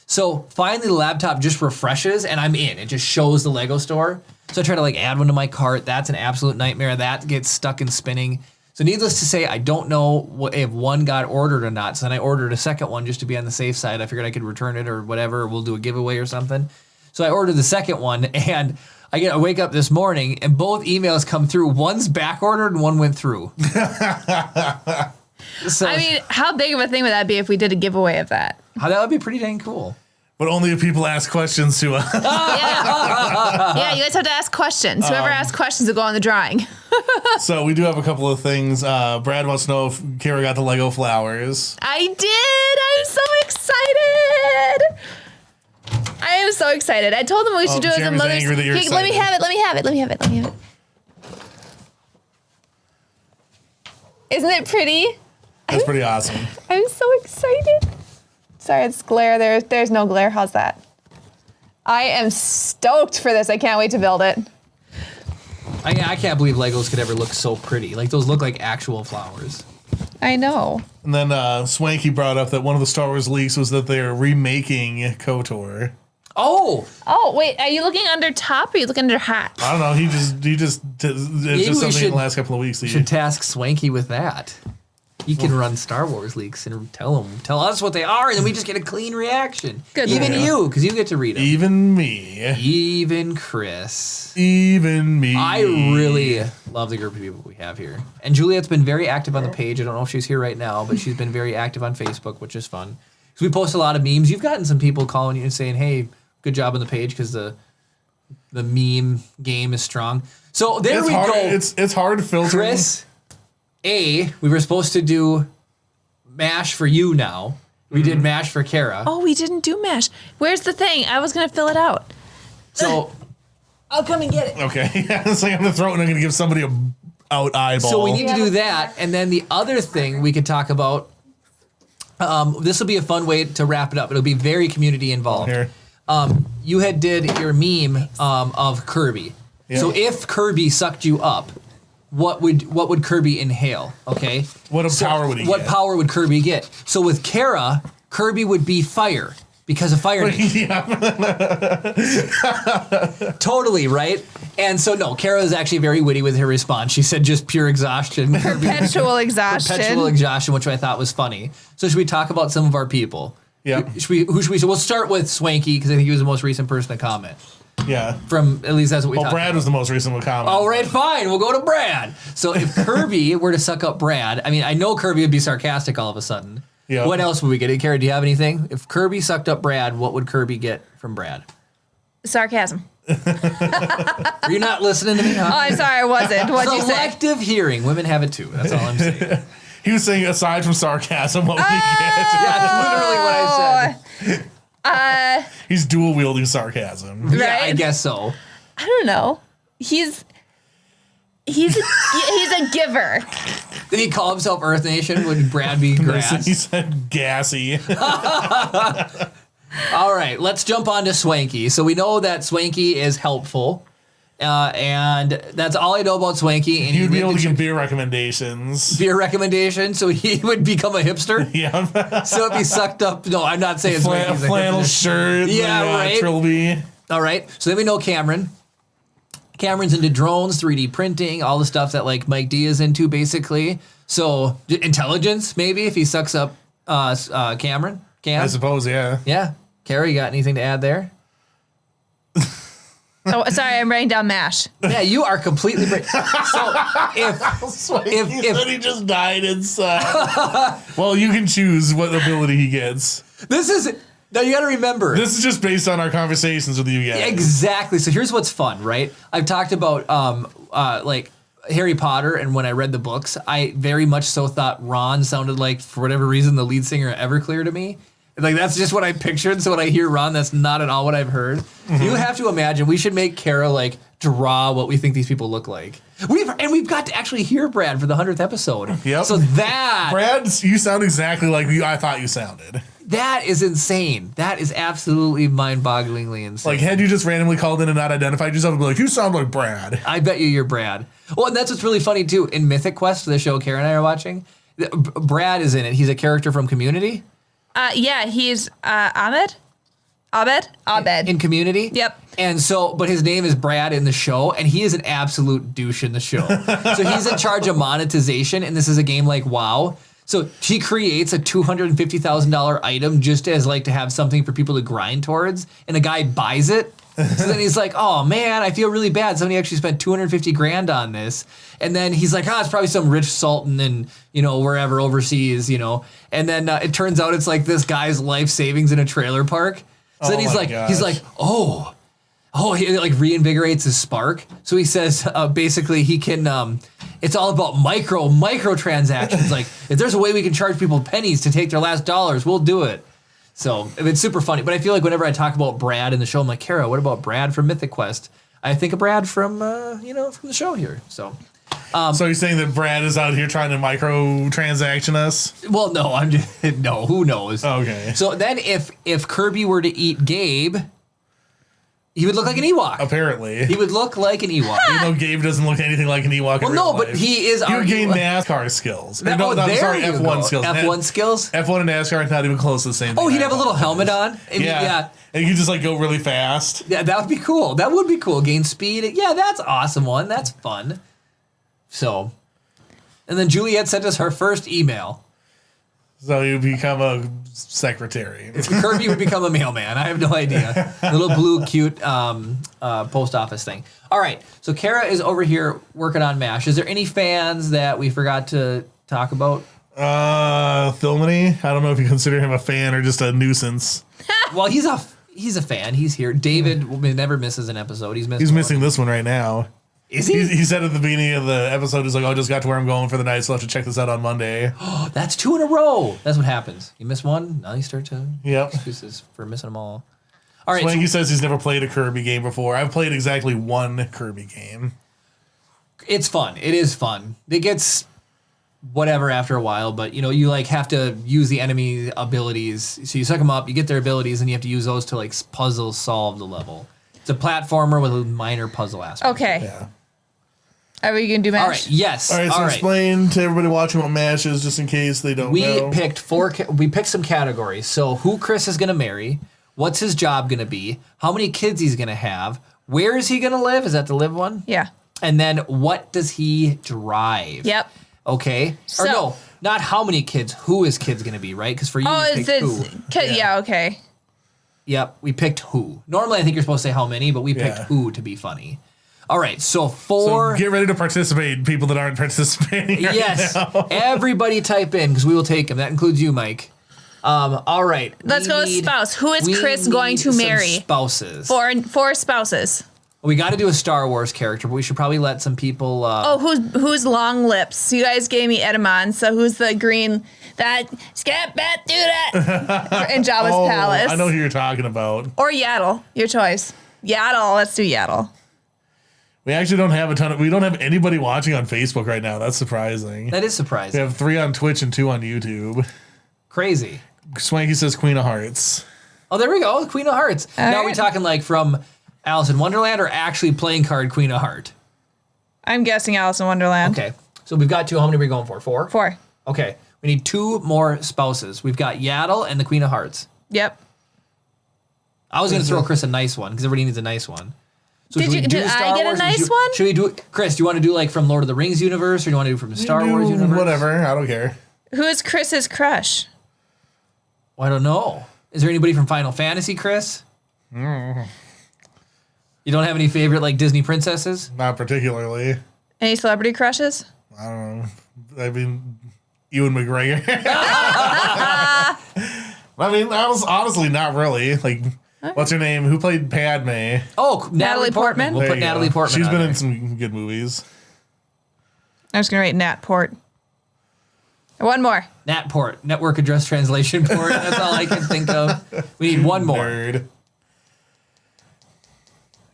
So finally the laptop just refreshes, and I'm in. It just shows the Lego store. So I try to like add one to my cart. That's an absolute nightmare. That gets stuck and spinning. So needless to say, I don't know if one got ordered or not. So then I ordered a second one just to be on the safe side. I figured I could return it or whatever. Or we'll do a giveaway or something. So I ordered the second one, and I wake up this morning, and both emails come through. One's back ordered and one went through. So, I mean, how big of a thing would that be if we did a giveaway of that? That would be pretty dang cool. But only if people ask questions to us. Yeah, you guys have to ask questions. Whoever asks questions will go on the drawing. So we do have a couple of things. Brad wants to know if Kara got the Lego flowers. I did. I'm so excited. I am so excited. I told them we should do it as a Jeremy's Mother's angry that you're Here, let me excited. have it. Isn't it pretty? That's pretty awesome. I'm so excited. Sorry, it's glare. There's no glare. How's that? I am stoked for this. I can't wait to build it. I can't believe Legos could ever look so pretty. Like those look like actual flowers. I know. And then Swanky brought up that one of the Star Wars leaks was that they're remaking KOTOR. Oh, Oh, wait. Are you looking under top or are you looking under hat? I don't know. It's just something in the last couple of weeks. we should task Swanky with that. He can run Star Wars leaks and tell us what they are, and then we just get a clean reaction. Good. Even Yeah. you, because you get to read them. Even me. Even Chris. Even me. I really love the group of people we have here. And Juliet's been very active on the page. I don't know if she's here right now, but she's been very active on Facebook, which is fun. Because we post a lot of memes. You've gotten some people calling you and saying, hey, good job on the page because the meme game is strong. So there It's we hard. go. It's hard to filter. Chris, we were supposed to do MASH for you now. We did MASH for Kara. Oh, we didn't do MASH. Where's the thing? I was going to fill it out. So I'll come and get it. Okay. It's like I'm gonna throw it and I'm gonna give somebody a out eyeball. So we need to do that, and then the other thing we could talk about. This will be a fun way to wrap it up. It'll be very community involved. Here. You had did your meme of Kirby. Yeah. So if Kirby sucked you up, what would Kirby inhale? Okay. What power would he What get? power would Kirby get? So with Kara, Kirby would be fire because of Fire Nation. Totally, right? And so no, Kara is actually very witty with her response. She said just pure exhaustion. Perpetual exhaustion. Perpetual exhaustion, which I thought was funny. So should we talk about some of our people? Yeah. Who should we? So we'll start with Swanky because I think he was the most recent person to comment. Yeah. From at least that's what we. Well, talked Brad about. was the most recent with comment. All right, fine. We'll go to Brad. So if Kirby were to suck up Brad, I mean, I know Kirby would be sarcastic all of a sudden. Yeah. What else would we get? Kara, do you have anything? If Kirby sucked up Brad, what would Kirby get from Brad? Sarcasm. Are you not listening to me? Oh, Huh? I'm sorry, I wasn't. What'd you say? Selective hearing. Women have it too. That's all I'm saying. He was saying aside from sarcasm, what would he get? That's literally what I said. He's dual wielding sarcasm. Yeah, I Right? guess so. I don't know. He's a giver. Did he call himself Earth Nation? Would Brad be grass? He said gassy. All right, let's jump on to Swanky. So we know that Swanky is helpful, and that's all I know about Swanky. And You'd be able to give give beer recommendations. beer recommendation, so he would become a hipster. Yeah. So if he sucked up, no, I'm not saying Swanky's a Flannel hipster. shirt. Yeah, right. Trilby. All right, so then we know Cameron. Cameron's into drones, 3D printing, all the stuff that like Mike D is into, basically. So intelligence, maybe if he sucks up Cameron. I suppose, yeah. Yeah. Kara, you got anything to add there? Oh, sorry, I'm writing down MASH. Yeah, you are completely so if He said he just died inside. Well, you can choose what ability he gets. this is now you got to remember This is just based on our conversations with you guys. exactly. So here's what's fun, right? I've talked about like Harry Potter, and when I read the books, I very much so thought Ron sounded like, for whatever reason, the lead singer of Everclear to me. Like that's just what I pictured. So when I hear Ron, that's not at all what I've heard. Mm-hmm. You have to imagine we should make Kara like draw what we think these people look like. We've got to actually hear Brad for the 100th episode. Yep. So that Brad, you sound exactly like I thought you sounded. that is insane. That is absolutely mind-bogglingly insane. Like, had you just randomly called in and not identified yourself, I'd be like, you sound like Brad. I bet you're Brad. Well, and that's what's really funny too. In Mythic Quest, the show Kara and I are watching, Brad is in it. He's a character from Community. Yeah, he's Ahmed. In Community. Yep. And so, but his name is Brad in the show, and he is an absolute douche in the show. So he's in charge of monetization, and this is a game like WoW. So she creates a $250,000 item just as like to have something for people to grind towards, and the guy buys it. So then he's like, "Oh man, I feel really bad. Somebody actually spent 250 grand on this." And then he's like, it's probably some rich sultan in, wherever overseas, And then it turns out it's like this guy's life savings in a trailer park. So then he's my like, gosh. oh, he like reinvigorates his spark. So he says, basically he can, it's all about micro transactions. Like if there's a way we can charge people pennies to take their last dollars, we'll do it. So it's super funny. But I feel like whenever I talk about Brad in the show, I'm like, Kara, what about Brad from Mythic Quest? I think of Brad from, from the show here. So, So you're saying that Brad is out here trying to microtransaction us? well, no, I'm just, no, who knows? Okay. So then if Kirby were to eat Gabe, He would look like an Ewok. Apparently. He would look like an Ewok. Even though Gabe doesn't look anything like an Ewok. Well, in no, real but life. he is He our would gain Ewok. NASCAR skills. There Sorry, you F1 go. skills. F1 skills? F1 and NASCAR are not even close to the same Oh, thing. he'd have a little helmet on. I mean, Yeah. And you could just like go really fast. Yeah, that would be cool. That would be cool. Gain speed. Yeah, that's an awesome one. That's fun. So, and then Juliet sent us her first email. So you become a secretary. Kirby would become a mailman. I have no idea. Little blue, cute post office thing. All right. So Kara is over here working on MASH. Is there any fans that we forgot to talk about? Thilmany. I don't know if you consider him a fan or just a nuisance. Well, he's a fan. He's here. David never misses an episode. He's Missing this one right now. Is he? He said at the beginning of the episode, he's like, "Oh, I just got to where I'm going for the night, so I'll have to check this out on Monday." Oh, that's 2 in a row. That's what happens. You miss one, now you start to Yep. excuses for missing them all. All right. Swanky says he's never played a Kirby game before. I've played exactly one Kirby game. It's fun. It is fun. It gets whatever after a while, but you like have to use the enemy abilities. So you suck them up, you get their abilities, and you have to use those to like puzzle solve the level. It's a platformer with a minor puzzle aspect. Okay. Yeah. Are we going to do MASH? All right. Yes. All right. So explain to everybody watching what MASH is, just in case they don't know. We picked some categories. So who Chris is going to marry, what's his job going to be, how many kids he's going to have, where is he going to live? Is that the live one? Yeah. And then what does he drive? Yep. Okay. So- or no, not how many kids. Who is kids going to be, right? Because for you, Oh, you it's picked who. yeah, okay. Yep, we picked who. Normally, I think you're supposed to say how many, but we picked Yeah. who to be funny. All right, so So get ready to participate, people that aren't participating. Right yes, now. everybody type in because we will take them. That includes you, Mike. All right, Let's go with spouse. Who is Chris going to marry? Spouses. Four spouses. We got to do a Star Wars character, but we should probably let some people. Oh, who's long lips? You guys gave me Edamon, so who's the green that scat bat do that in Jabba's palace? I know who you're talking about. Or Yaddle, your choice. Yaddle, let's do Yaddle. We actually don't have we don't have anybody watching on Facebook right now. That's surprising. That is We surprising. have 3 on Twitch and 2 on YouTube. Crazy. Swanky says Queen of Hearts. Oh, there we go. Queen of Hearts. All now right. we talking like from Alice in Wonderland or actually playing card Queen of Heart? I'm guessing Alice in Wonderland. Okay. So we've got 2. How many are we going for? 4? 4. Okay. We need 2 more spouses. We've got Yaddle and the Queen of Hearts. Yep. I was going to throw Chris a nice one because everybody needs a nice one. So Did should we you- do did I Star get a Wars? nice one? Should we do Chris? Do you want to do like from Lord of the Rings universe, or do you want to do from the Star Wars universe? Whatever. I don't care. Who is Chris's crush? Well, I don't know. Is there anybody from Final Fantasy, Chris? You don't have any favorite like Disney princesses? Not particularly. Any celebrity crushes? I don't know. I mean, Ewan McGregor. I mean, I was honestly not really. Like, what's her name? Who played Padme? Oh, Natalie Portman? We'll There put you go. Natalie Portman. She's on been there. in some good movies. I'm just gonna write Nat Port. One more. Nat Port, Network Address Translation Port. That's all I can think of. We need one more. Nerd.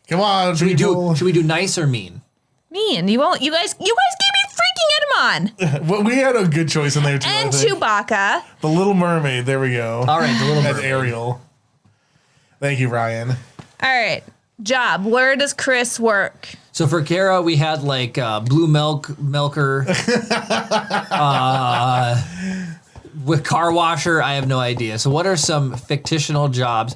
Come on, Should people. we do nice or mean? Mean. You won't. You guys gave me freaking Edamon Well, we had a good choice in there too. and I think. Chewbacca. The Little Mermaid. There we go. All right, the little That's mermaid. Ariel. Thank you, Ryan. All right. Job. Where does Chris work? So for Kara, we had like blue milker, with car washer. I have no idea. So what are some fictional jobs?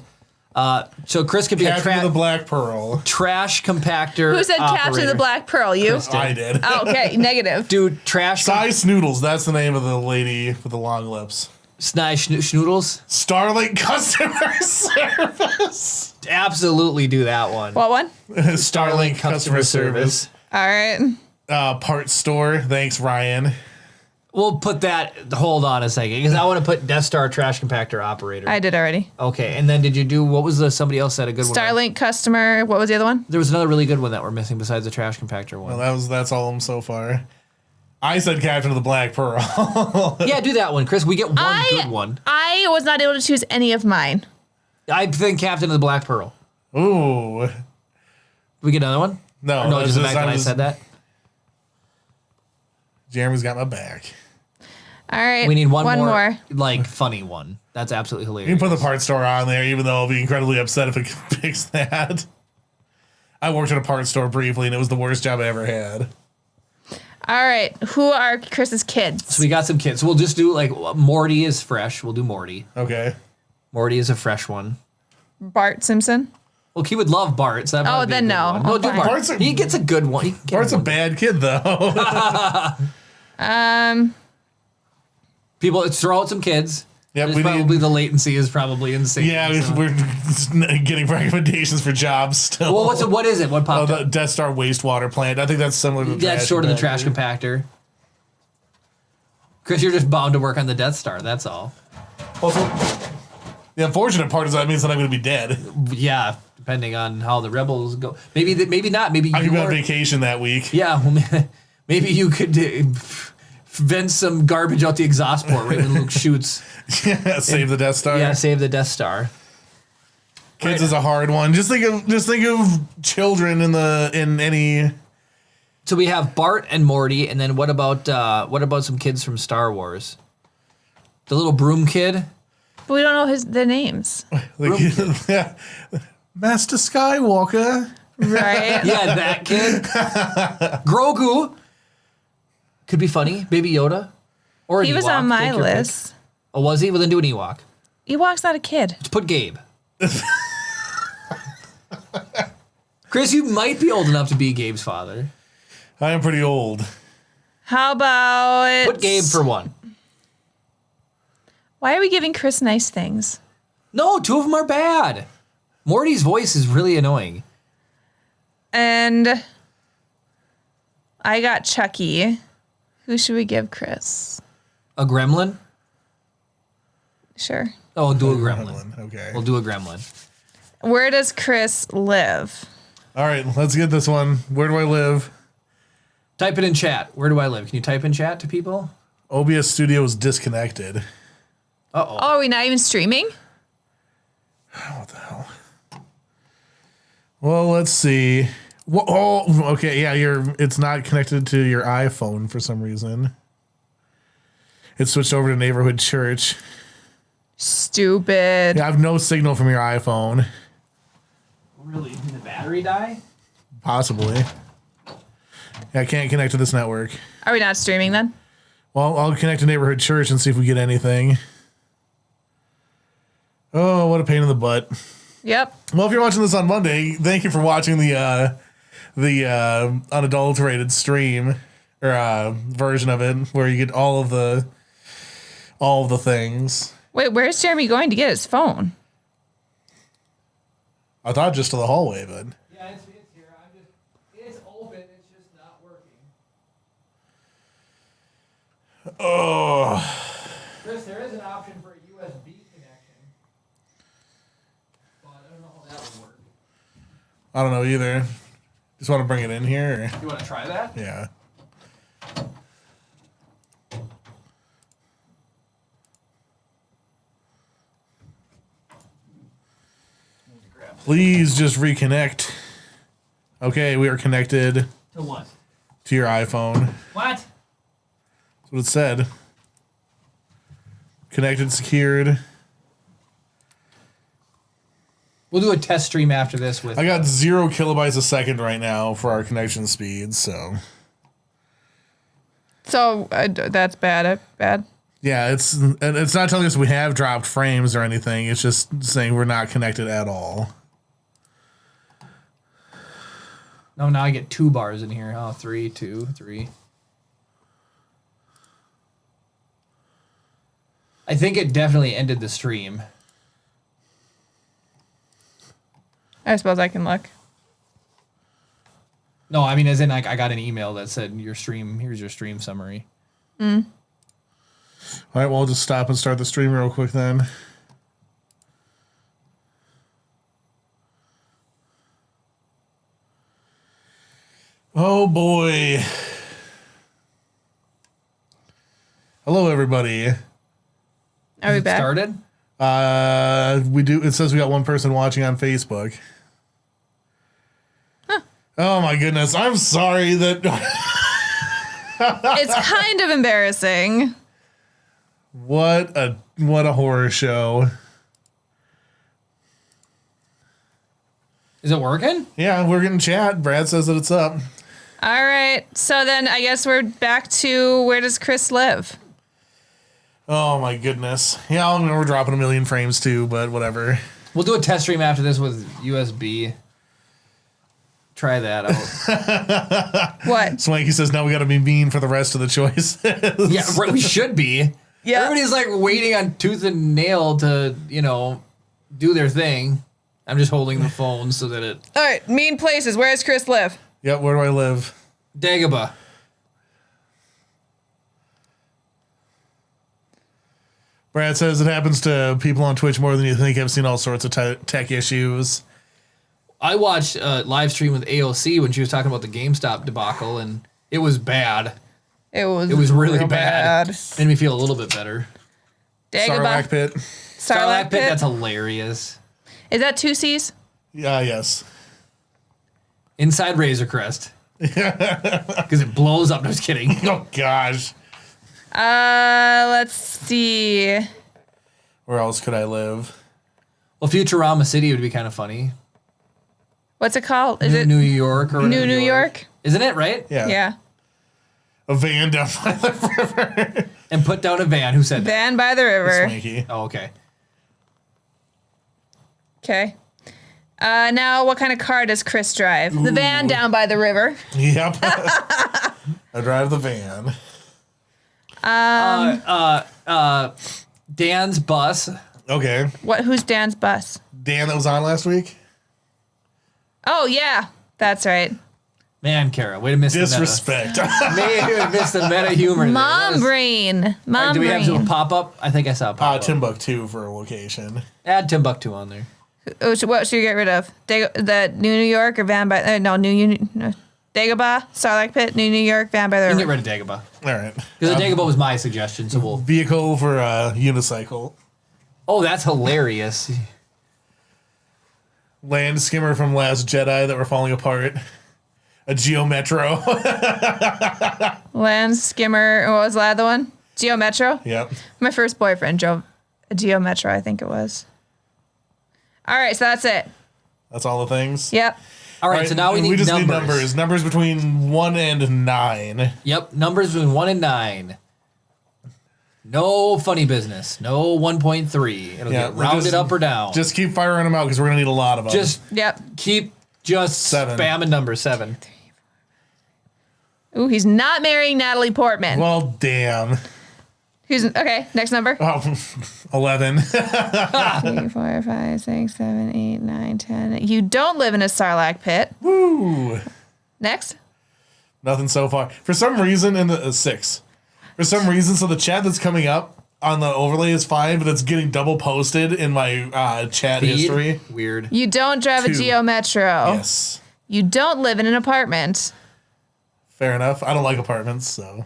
So Chris could be Captain a of the Black Pearl. trash compactor. Who said Captain of the operator. Black Pearl? You? I did. Oh, okay. Negative. Dude, trash. Size Snoodles. That's the name of the lady with the long lips. Schnoodles. Starlink customer service. Absolutely do that one. What one? Starlink customer service. All right. Parts store. Thanks, Ryan. We'll put that. Hold on a second, because I want to put Death Star trash compactor operator. I did already. Okay, and then did you do what was the somebody else said a good one? Starlink customer. What was the other one? There was another really good one that we're missing besides the trash compactor one. Well, that's all of them so far. I said Captain of the Black Pearl. Yeah, do that one, Chris. We get one good one. I was not able to choose any of mine. I think Captain of the Black Pearl. Ooh. We get another one? No, Or no, that's just the just- fact that I'm I just- said that. Jeremy's got my back. All right. We need one more, more. like funny one. That's absolutely You hilarious. can put the parts store on there, even though I'll be incredibly upset if it picks that. I worked at a parts store briefly, and it was the worst job I ever had. All right. Who are Chris's kids? So we got some kids. So we'll just do like Morty is fresh. We'll do Morty. Okay. Morty is a fresh one. Bart Simpson. Well, he would love Bart. So that Oh, might be a then good no. one. No, Oh, do fine. Bart. Bart's a- He gets a good one. He can get Bart's a one. bad kid, though. People, let's throw out some kids. Yep, There's we probably need- the latency is probably insane. Yeah, so. we're getting recommendations for jobs still. Well, what is it? What Oh, popped the up? Death Star wastewater plant. I think that's similar to the That's trash sort of the compactor. trash compactor. Chris, you're just bound to work on the Death Star. That's all. Also, the unfortunate part is that means that I'm going to be dead. Yeah, depending on how the rebels go. Maybe not. Maybe I you could be on are. vacation that week. Yeah, well, maybe you could vent some garbage out the exhaust port right when Luke shoots. Save the Death Star. Yeah, save the Death Star. Kids is a hard one. Just think of children in any. So we have Bart and Morty, and then what about some kids from Star Wars? The little broom kid. But we don't know their names. Yeah. Master Skywalker. Right? Yeah, that kid. Grogu. Could be funny. Baby Yoda. Or an He was Ewok. on my Take your pick. list. Oh, was he? Well, then do an Ewok. Ewok's not a kid. Let's put Gabe. Chris, you might be old enough to be Gabe's father. I am pretty old. How about Put Gabe for one. Why are we giving Chris nice things? No, two of them are bad. Morty's voice is really annoying. And I got Chucky. Who should we give Chris? A gremlin? Sure. Oh, we'll do a gremlin. Okay. We'll do a gremlin. Where does Chris live? All right, let's get this one. Where do I live? Type it in chat. Where do I live? Can you type in chat to people? OBS Studio is disconnected. Uh-oh. Oh, are we not even streaming? What the hell? Well, let's see. Oh, okay. Yeah, it's not connected to your iPhone for some reason. It switched over to Neighborhood Church. Stupid. Yeah, I have no signal from your iPhone. Really? Did the battery die? Possibly. Yeah, I can't connect to this network. Are we not streaming then? Well, I'll connect to Neighborhood Church and see if we get anything. Oh, what a pain in the butt. Yep. Well, if you're watching this on Monday, thank you for watching the unadulterated stream or version of it, where you get all of the things. Wait, where's Jeremy going to get his phone? I thought just to the hallway, but Yeah, it's here. It's open. It's just not working. oh, Chris, there is an option for a USB connection. But I don't know how that would work. I don't know either. Just want to bring it in here. Or? You want to try that? Yeah. Please just reconnect. Okay, we are connected To what? to your iPhone. What? That's what it said. Connected, secured. We'll do a test stream after this with. I got 0 kilobytes a second right now for our connection speed, so. So that's bad. Bad. Yeah, it's not telling us we have dropped frames or anything. It's just saying we're not connected at all. No, now I get 2 bars in here. Oh, 3, 2, 3. I think it definitely ended the stream. I suppose I can look. No, I mean, as in, like, I got an email that said, here's your stream summary. All right, well, I'll just stop and start the stream real quick then. Oh boy. Hello, everybody. Are we back? Started? We do. It says we got one person watching on Facebook. Oh my goodness! I'm sorry that. It's kind of embarrassing. What a horror show. Is it working? Yeah, we're getting chat. Brad says that it's up. All right. So then I guess we're back to where does Chris live? Oh my goodness. Yeah, I mean, we're dropping a million frames too, but whatever. We'll do a test stream after this with USB. Try that out. What? Swanky says now we got to be mean for the rest of the choices. Yeah, right, we should be. Yeah. Everybody's like waiting on tooth and nail to, do their thing. I'm just holding the phone so that it... All right. Mean places. Where does Chris live? Yep, where do I live? Dagobah. Brad says it happens to people on Twitch more than you think. I've seen all sorts of tech issues. I watched a live stream with AOC when she was talking about the GameStop debacle, and it was bad. It was really real bad. Made me feel a little bit better. Sarlacc Dagobah. pit. Starlink Pit. That's hilarious. Is that 2 C's? Yeah, yes. Inside Razor Crest. Because it blows up. No, just kidding. Oh gosh. Let's see. Where else could I live? Well, Futurama City would be kind of funny. What's it called? Is it New York or New York? Isn't it, right? Yeah. Yeah. A van down by the river. And put down a van. Who said that? Van by the river. Swanky. Oh, okay. Okay. Now, what kind of car does Chris drive? The van down by the river. Yep. I drive the van. Dan's bus. Okay. Who's Dan's bus? Dan that was on last week? Oh, yeah. That's right. Man, Kara, way to miss Disrespect. the meta. Man, missed the meta humor. Mom brain. Mom Do we have to do a brain. pop-up? I think I saw a pop-up. Timbuktu for a location. Add Timbuktu on there. What should you get rid of? The New York or van by... no, Dagobah, Starlink Pit, New York, van by the You can river. get rid of Dagobah. All right. Because the Dagobah was my suggestion, so we'll... Vehicle for a unicycle. Oh, that's hilarious. Land skimmer from Last Jedi that were falling apart. A Geo Metro. Land skimmer. What was the other one? Geo Metro? Yep. My first boyfriend drove a Geo Metro, I think it was. All right, so that's it. That's all the things. Yep. All right, so now we need just numbers. need numbers. Numbers between 1 and 9. Yep, numbers between 1 and 9. No funny business. No 1.3. It'll get rounded up or down. Just keep firing them out because we're going to need a lot of them. Just Yep. keep just 7. spamming number 7. Ooh, he's not marrying Natalie Portman. Well, damn. Who's okay? Next number. Oh, 11. 3, 4, 5, 6, 7, 8, 9, 10. You don't live in a Sarlacc pit. Woo. Next. Nothing so far. For some reason, in the 6. For some reason, so the chat that's coming up on the overlay is fine, but it's getting double posted in my chat history. Weird. You don't drive 2. a Geo Metro. Yes. You don't live in an apartment. Fair enough. I don't like apartments, so.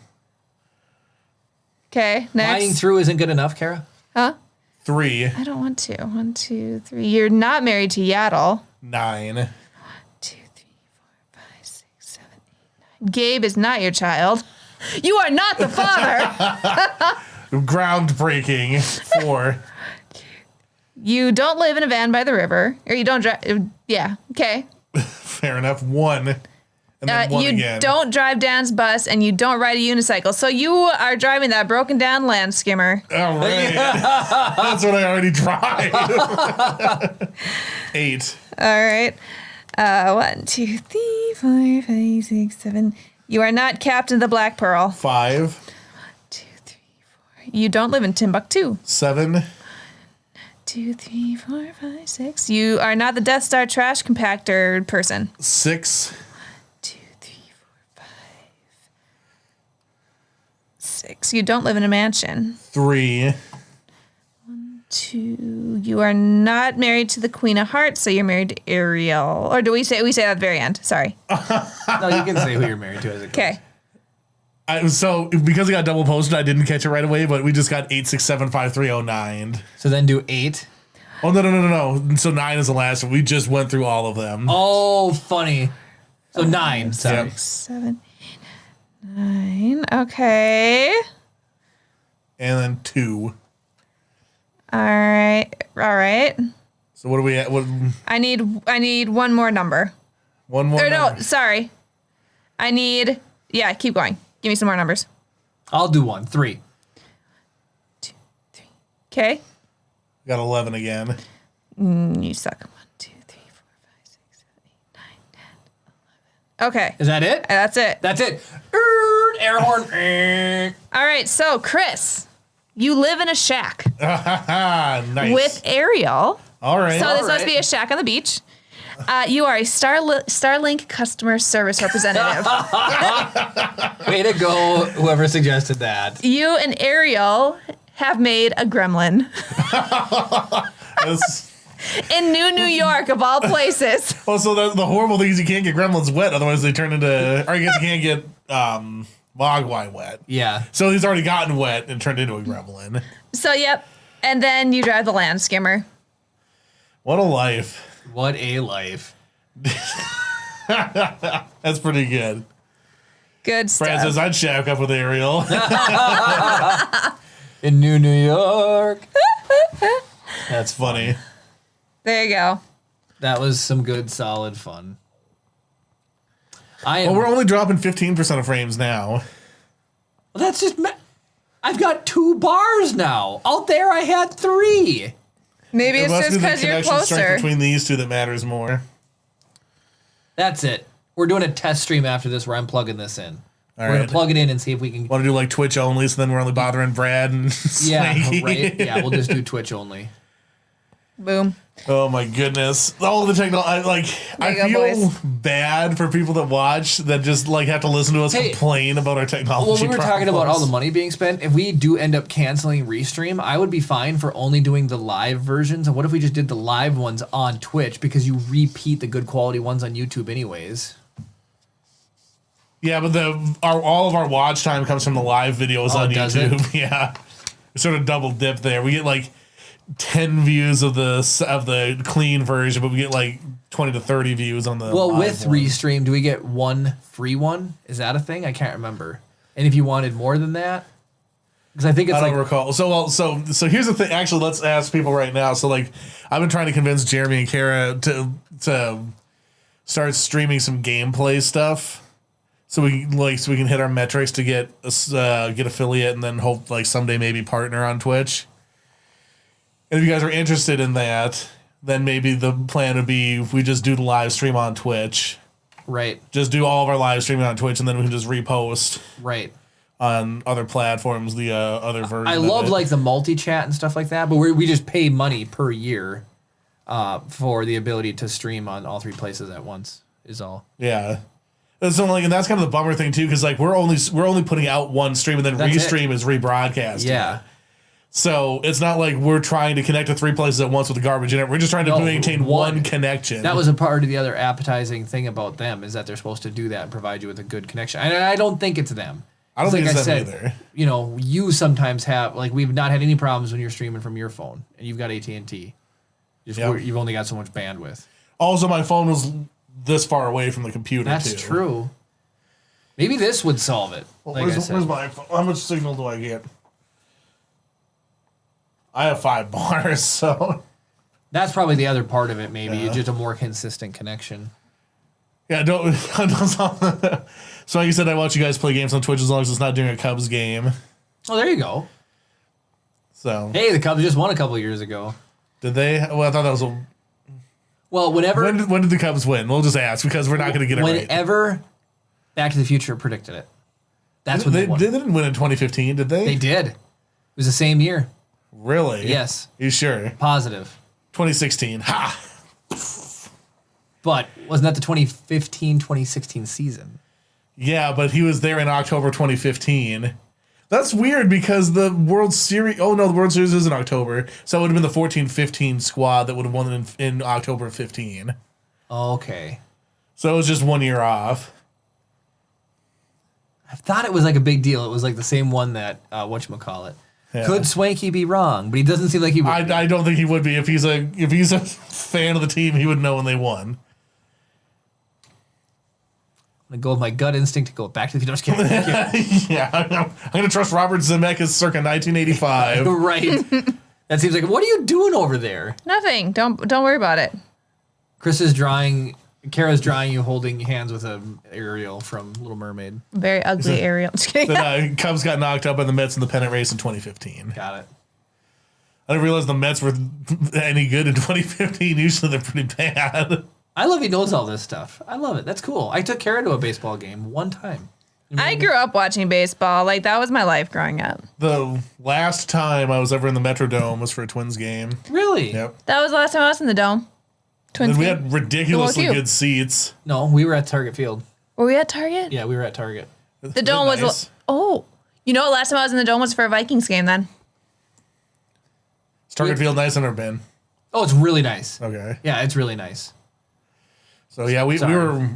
Okay, Flying next. through isn't good enough, Kara? Huh? 3. I don't want to. 1, 2, 3. You're not married to Yaddle. 9. 2, 3, 4, 5, 6, 7, 8, 9. Gabe is not your child. You are not the father. Groundbreaking. 4. You don't live in a van by the river. Or you don't drive. Yeah, okay. Fair enough. 1. And then 1 You again. don't drive Dan's bus and you don't ride a unicycle. So you are driving that broken down land skimmer. All right. That's what I already drive. 8. All right. 1, 2, 3, 4, 5, 6, 7. You are not Captain of the Black Pearl. 5. 2, 3, 4. You don't live in Timbuktu. 7. 2, 3, 4, 5, 6. You are not the Death Star trash compactor person. 6. 2, 3, 4, 5, 6. You don't live in a mansion. 3. 2. You are not married to the Queen of Hearts, so you're married to Ariel. Or do we say that at the very end? Sorry. No, you can say who you're married to as it goes. Okay. So because it got double posted, I didn't catch it right away, but we just got 8675309. So then do 8. Oh no. So 9 is the last one. We just went through all of them. Oh, funny. So 9. Sorry. Yep. 7, 8, 9. Okay. And then 2. All right. So what are we at? What, I need one more number. one more. Or no, number. sorry. I need. Yeah, keep going. Give me some more numbers. I'll do one. 3. 2, 3. Okay. Got 11 again. You suck. 1, 2, 3, 4, 5, 6, 7, 8, 9, 10, 11. Okay. Is that it? That's it. That's it. Air horn. All right. So, Chris, you live in a shack Nice. with Ariel. All right. So this All must right. be a shack on the beach. You are a Starlink customer service representative. Way to go, whoever suggested that. You and Ariel have made a gremlin That's- in New York, of all places. Also, the horrible thing is you can't get gremlins wet, otherwise they turn into. Or I guess you can't get mogwai wet. Yeah. So he's already gotten wet and turned into a gremlin. So, yep. And then you drive the land skimmer. What a life. What a life. That's pretty good. Good stuff. Brad says I'd shack up with Ariel. In New York. That's funny. There you go. That was some good, solid fun. I am. Well, we're only dropping 15% of frames now. Well, that's just. I've got 2 bars now. Out there, I had 3. Maybe It it's must just be the because you're connection strength closer. between these two that matters more. That's it. We're doing a test stream after this where I'm plugging this in. All We're gonna right. plug it in and see if we can. Want to do like Twitch only, so then we're only bothering Brad and Yeah, Swanky. right. Yeah, we'll just do Twitch only. Boom. Oh my goodness! All the technology, I There you feel go, boys. bad for people that watch that just like have to listen to us Hey, complain about our technology. Well, we were talking about all the problems. money being spent. If we do end up canceling Restream, I would be fine for only doing the live versions. And what if we just did the live ones on Twitch because you repeat the good quality ones on YouTube anyways? Yeah, but all of our watch time comes from the live videos Oh, on does YouTube. it? Yeah, we sort of double dip there. We get like 10 views of the clean version, but we get like 20 to 30 views on the. Well, live with one. Restream, do we get one free one? Is that a thing? I can't remember. And if you wanted more than that, because I think it's I don't like recall. So here's the thing. Actually, let's ask people right now. So like, I've been trying to convince Jeremy and Kara to start streaming some gameplay stuff, so we can hit our metrics to get affiliate and then hope like someday maybe partner on Twitch. And if you guys are interested in that, then maybe the plan would be we just do the live stream on Twitch. right, Just do all of our live streaming on Twitch, and then we can just repost right. on other platforms the other version. I of love it. like the multi-chat and stuff like that, but we just pay money per year for the ability to stream on all 3 places at once is all. Yeah. And so like, and that's kind of the bummer thing too, because like we're only putting out one stream, and then That's it. Restream is rebroadcasting. Yeah. So it's not like we're trying to connect to 3 places at once with the garbage in it. We're just trying to No, maintain one. one connection. That was a part of the other appetizing thing about them is that they're supposed to do that and provide you with a good connection. And I don't think it's them. I don't It's think like it's them either. You know, you sometimes have like we've not had any problems when you're streaming from your phone and you've got AT&T. Yep. You've only got so much bandwidth. Also, my phone was this far away from the computer. That's too. true. Maybe this would solve it. Well, like I said. where's my phone? How much signal do I get? I have 5 bars, so That's probably the other part of it. Maybe it's just a more consistent connection. yeah. Don't. So like you said, I watch you guys play games on Twitch as long as it's not during a Cubs game. Oh, there you go. So Hey, the Cubs just won a couple years ago. did they? Well, I thought that was a. Well, whenever When did the Cubs win? We'll just ask because we're not going to get it right. whenever Back to the Future predicted it. That's when they won. They didn't win in 2015, did they? They did. It was the same year. Really? Yes. You sure? Positive. 2016. Ha! But wasn't that the 2015-2016 season? Yeah, but he was there in October 2015. That's weird because the World Series. Oh no, the World Series is in October, so it would have been the 14-15 squad that would have won in October of 15. Okay. So it was just 1 year off. I thought it was like a big deal. It was like the same one that whatchamacallit. Yeah. Could Swanky be wrong? But he doesn't seem like he would. I don't think he would be if he's a fan of the team. He would know when they won. I'm gonna go with my gut instinct to go back to the future. I'm just kidding. Yeah, I'm gonna trust Robert Zemeckis circa 1985. Right. That seems like, what are you doing over there? Nothing. Don't worry about it. Chris is drawing, Kara's drawing you holding hands with an Ariel from Little Mermaid. Very ugly Ariel. Just kidding. Then Cubs got knocked out by the Mets in the pennant race in 2015. Got it. I didn't realize the Mets were any good in 2015. Usually they're pretty bad. I love he knows all this stuff. I love it. That's cool. I took Kara to a baseball game one time. I grew up watching baseball. Like, that was my life growing up. The last time I was ever in the Metrodome was for a Twins game. Really? Yep. That was the last time I was in the Dome. Twins And we game. had ridiculously you? good seats. No, we were at Target Field. Were we at Target? Yeah, we were at Target. The Dome was... Nice. Oh. You know what? Last time I was in the Dome was for a Vikings game then. Is Target Field nice? I've never been. Oh, it's really nice. Okay. Yeah, it's really nice. So yeah, we Sorry. were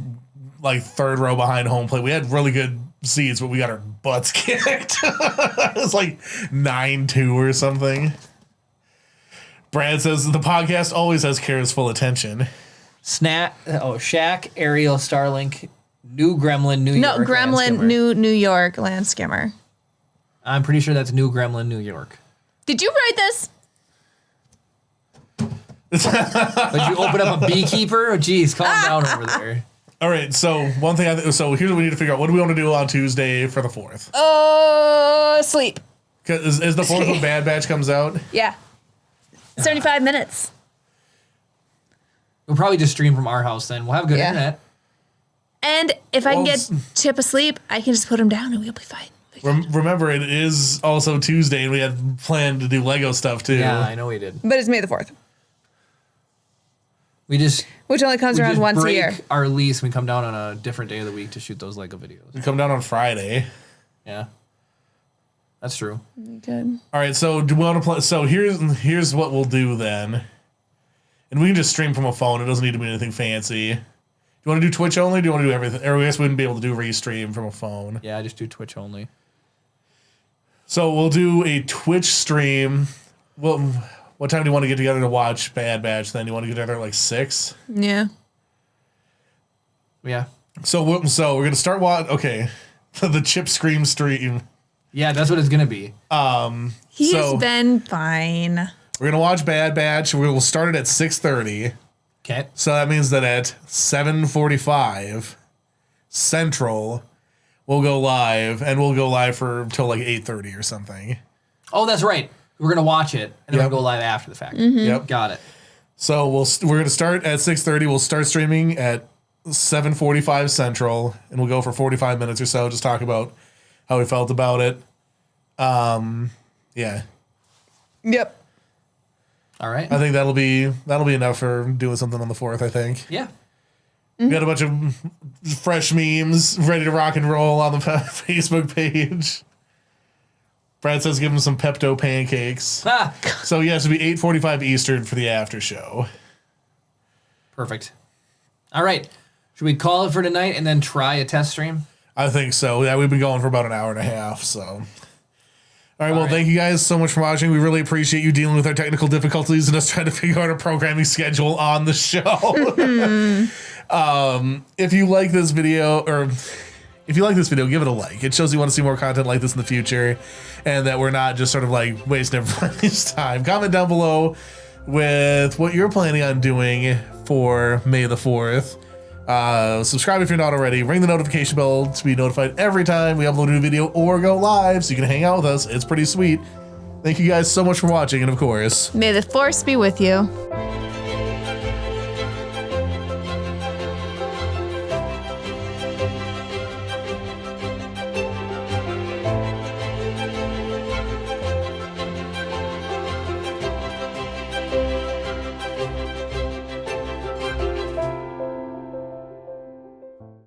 like third row behind home plate. We had really good seats, but we got our butts kicked. It was like 9-2 or something. Brad says the podcast always has Kara's full attention. Shaq, Ariel, Starlink, New Gremlin, New No, York. Gremlin, Land Skimmer. New York land skimmer. I'm pretty sure that's New Gremlin, New York. Did you write this? But you open up a beekeeper? Oh, geez, calm down over there. All right, so one thing. So here's what we need to figure out. What do we want to do on Tuesday for the 4th? Sleep. Is the 4th when Bad Batch comes out? Yeah. 75 minutes. We'll probably just stream from our house then. We'll have good Yeah. internet. And if I can Well, get Chip asleep, I can just put him down and we'll be fine. Remember, it is also Tuesday, and we had planned to do Lego stuff too. Yeah, I know we did. But it's May the 4th, We just which only comes around once a break year. our lease. We come down on a different day of the week to shoot those Lego videos. We come down on Friday. Yeah, that's true. Good. All right, so do we want to play? So here's what we'll do then, and we can just stream from a phone. It doesn't need to be anything fancy. Do you want to do Twitch only? Do you want to do everything? Or I guess we wouldn't be able to do restream from a phone. Yeah, I just do Twitch only. So we'll do a Twitch stream. Well, what time do you want to get together to watch Bad Batch? Then you want to get together at like 6. Yeah. Yeah, So we're gonna start okay, the Chip Scream stream. yeah, that's what it's gonna be. He's So- been fine. We're gonna watch Bad Batch. We'll start it at 6:30. Okay. So that means that at 7:45 Central, we'll go live, and we'll go live for till like 8:30 or something. Oh, that's right. We're gonna watch it and then Yep. we'll go live after the fact. Yep. Got it. So we're gonna start at 6:30. We'll start streaming at 7:45 Central, and we'll go for 45 minutes or so. Just talk about how we felt about it. Yeah, Yep. All right. I think that'll be enough for doing something on the 4th. I think. Yeah. We got a bunch of fresh memes ready to rock and roll on the Facebook page. Brad says give him some Pepto pancakes. Ah, So yes, it'll be 8:45 Eastern for the after show. perfect. All right. Should we call it for tonight and then try a test stream? I think so. Yeah, we've been going for about an hour and a half. So. All right, well, right. thank you guys so much for watching. We really appreciate you dealing with our technical difficulties and us trying to figure out a programming schedule on the show. If you like this video, give it a like. It shows you want to see more content like this in the future, and that we're not just sort of like wasting everybody's time. Comment down below with what you're planning on doing for May the 4th. Subscribe if you're not already. Ring the notification bell to be notified every time we upload a new video or go live, so you can hang out with us. It's pretty sweet. Thank you guys so much for watching, and of course, May the force be with you.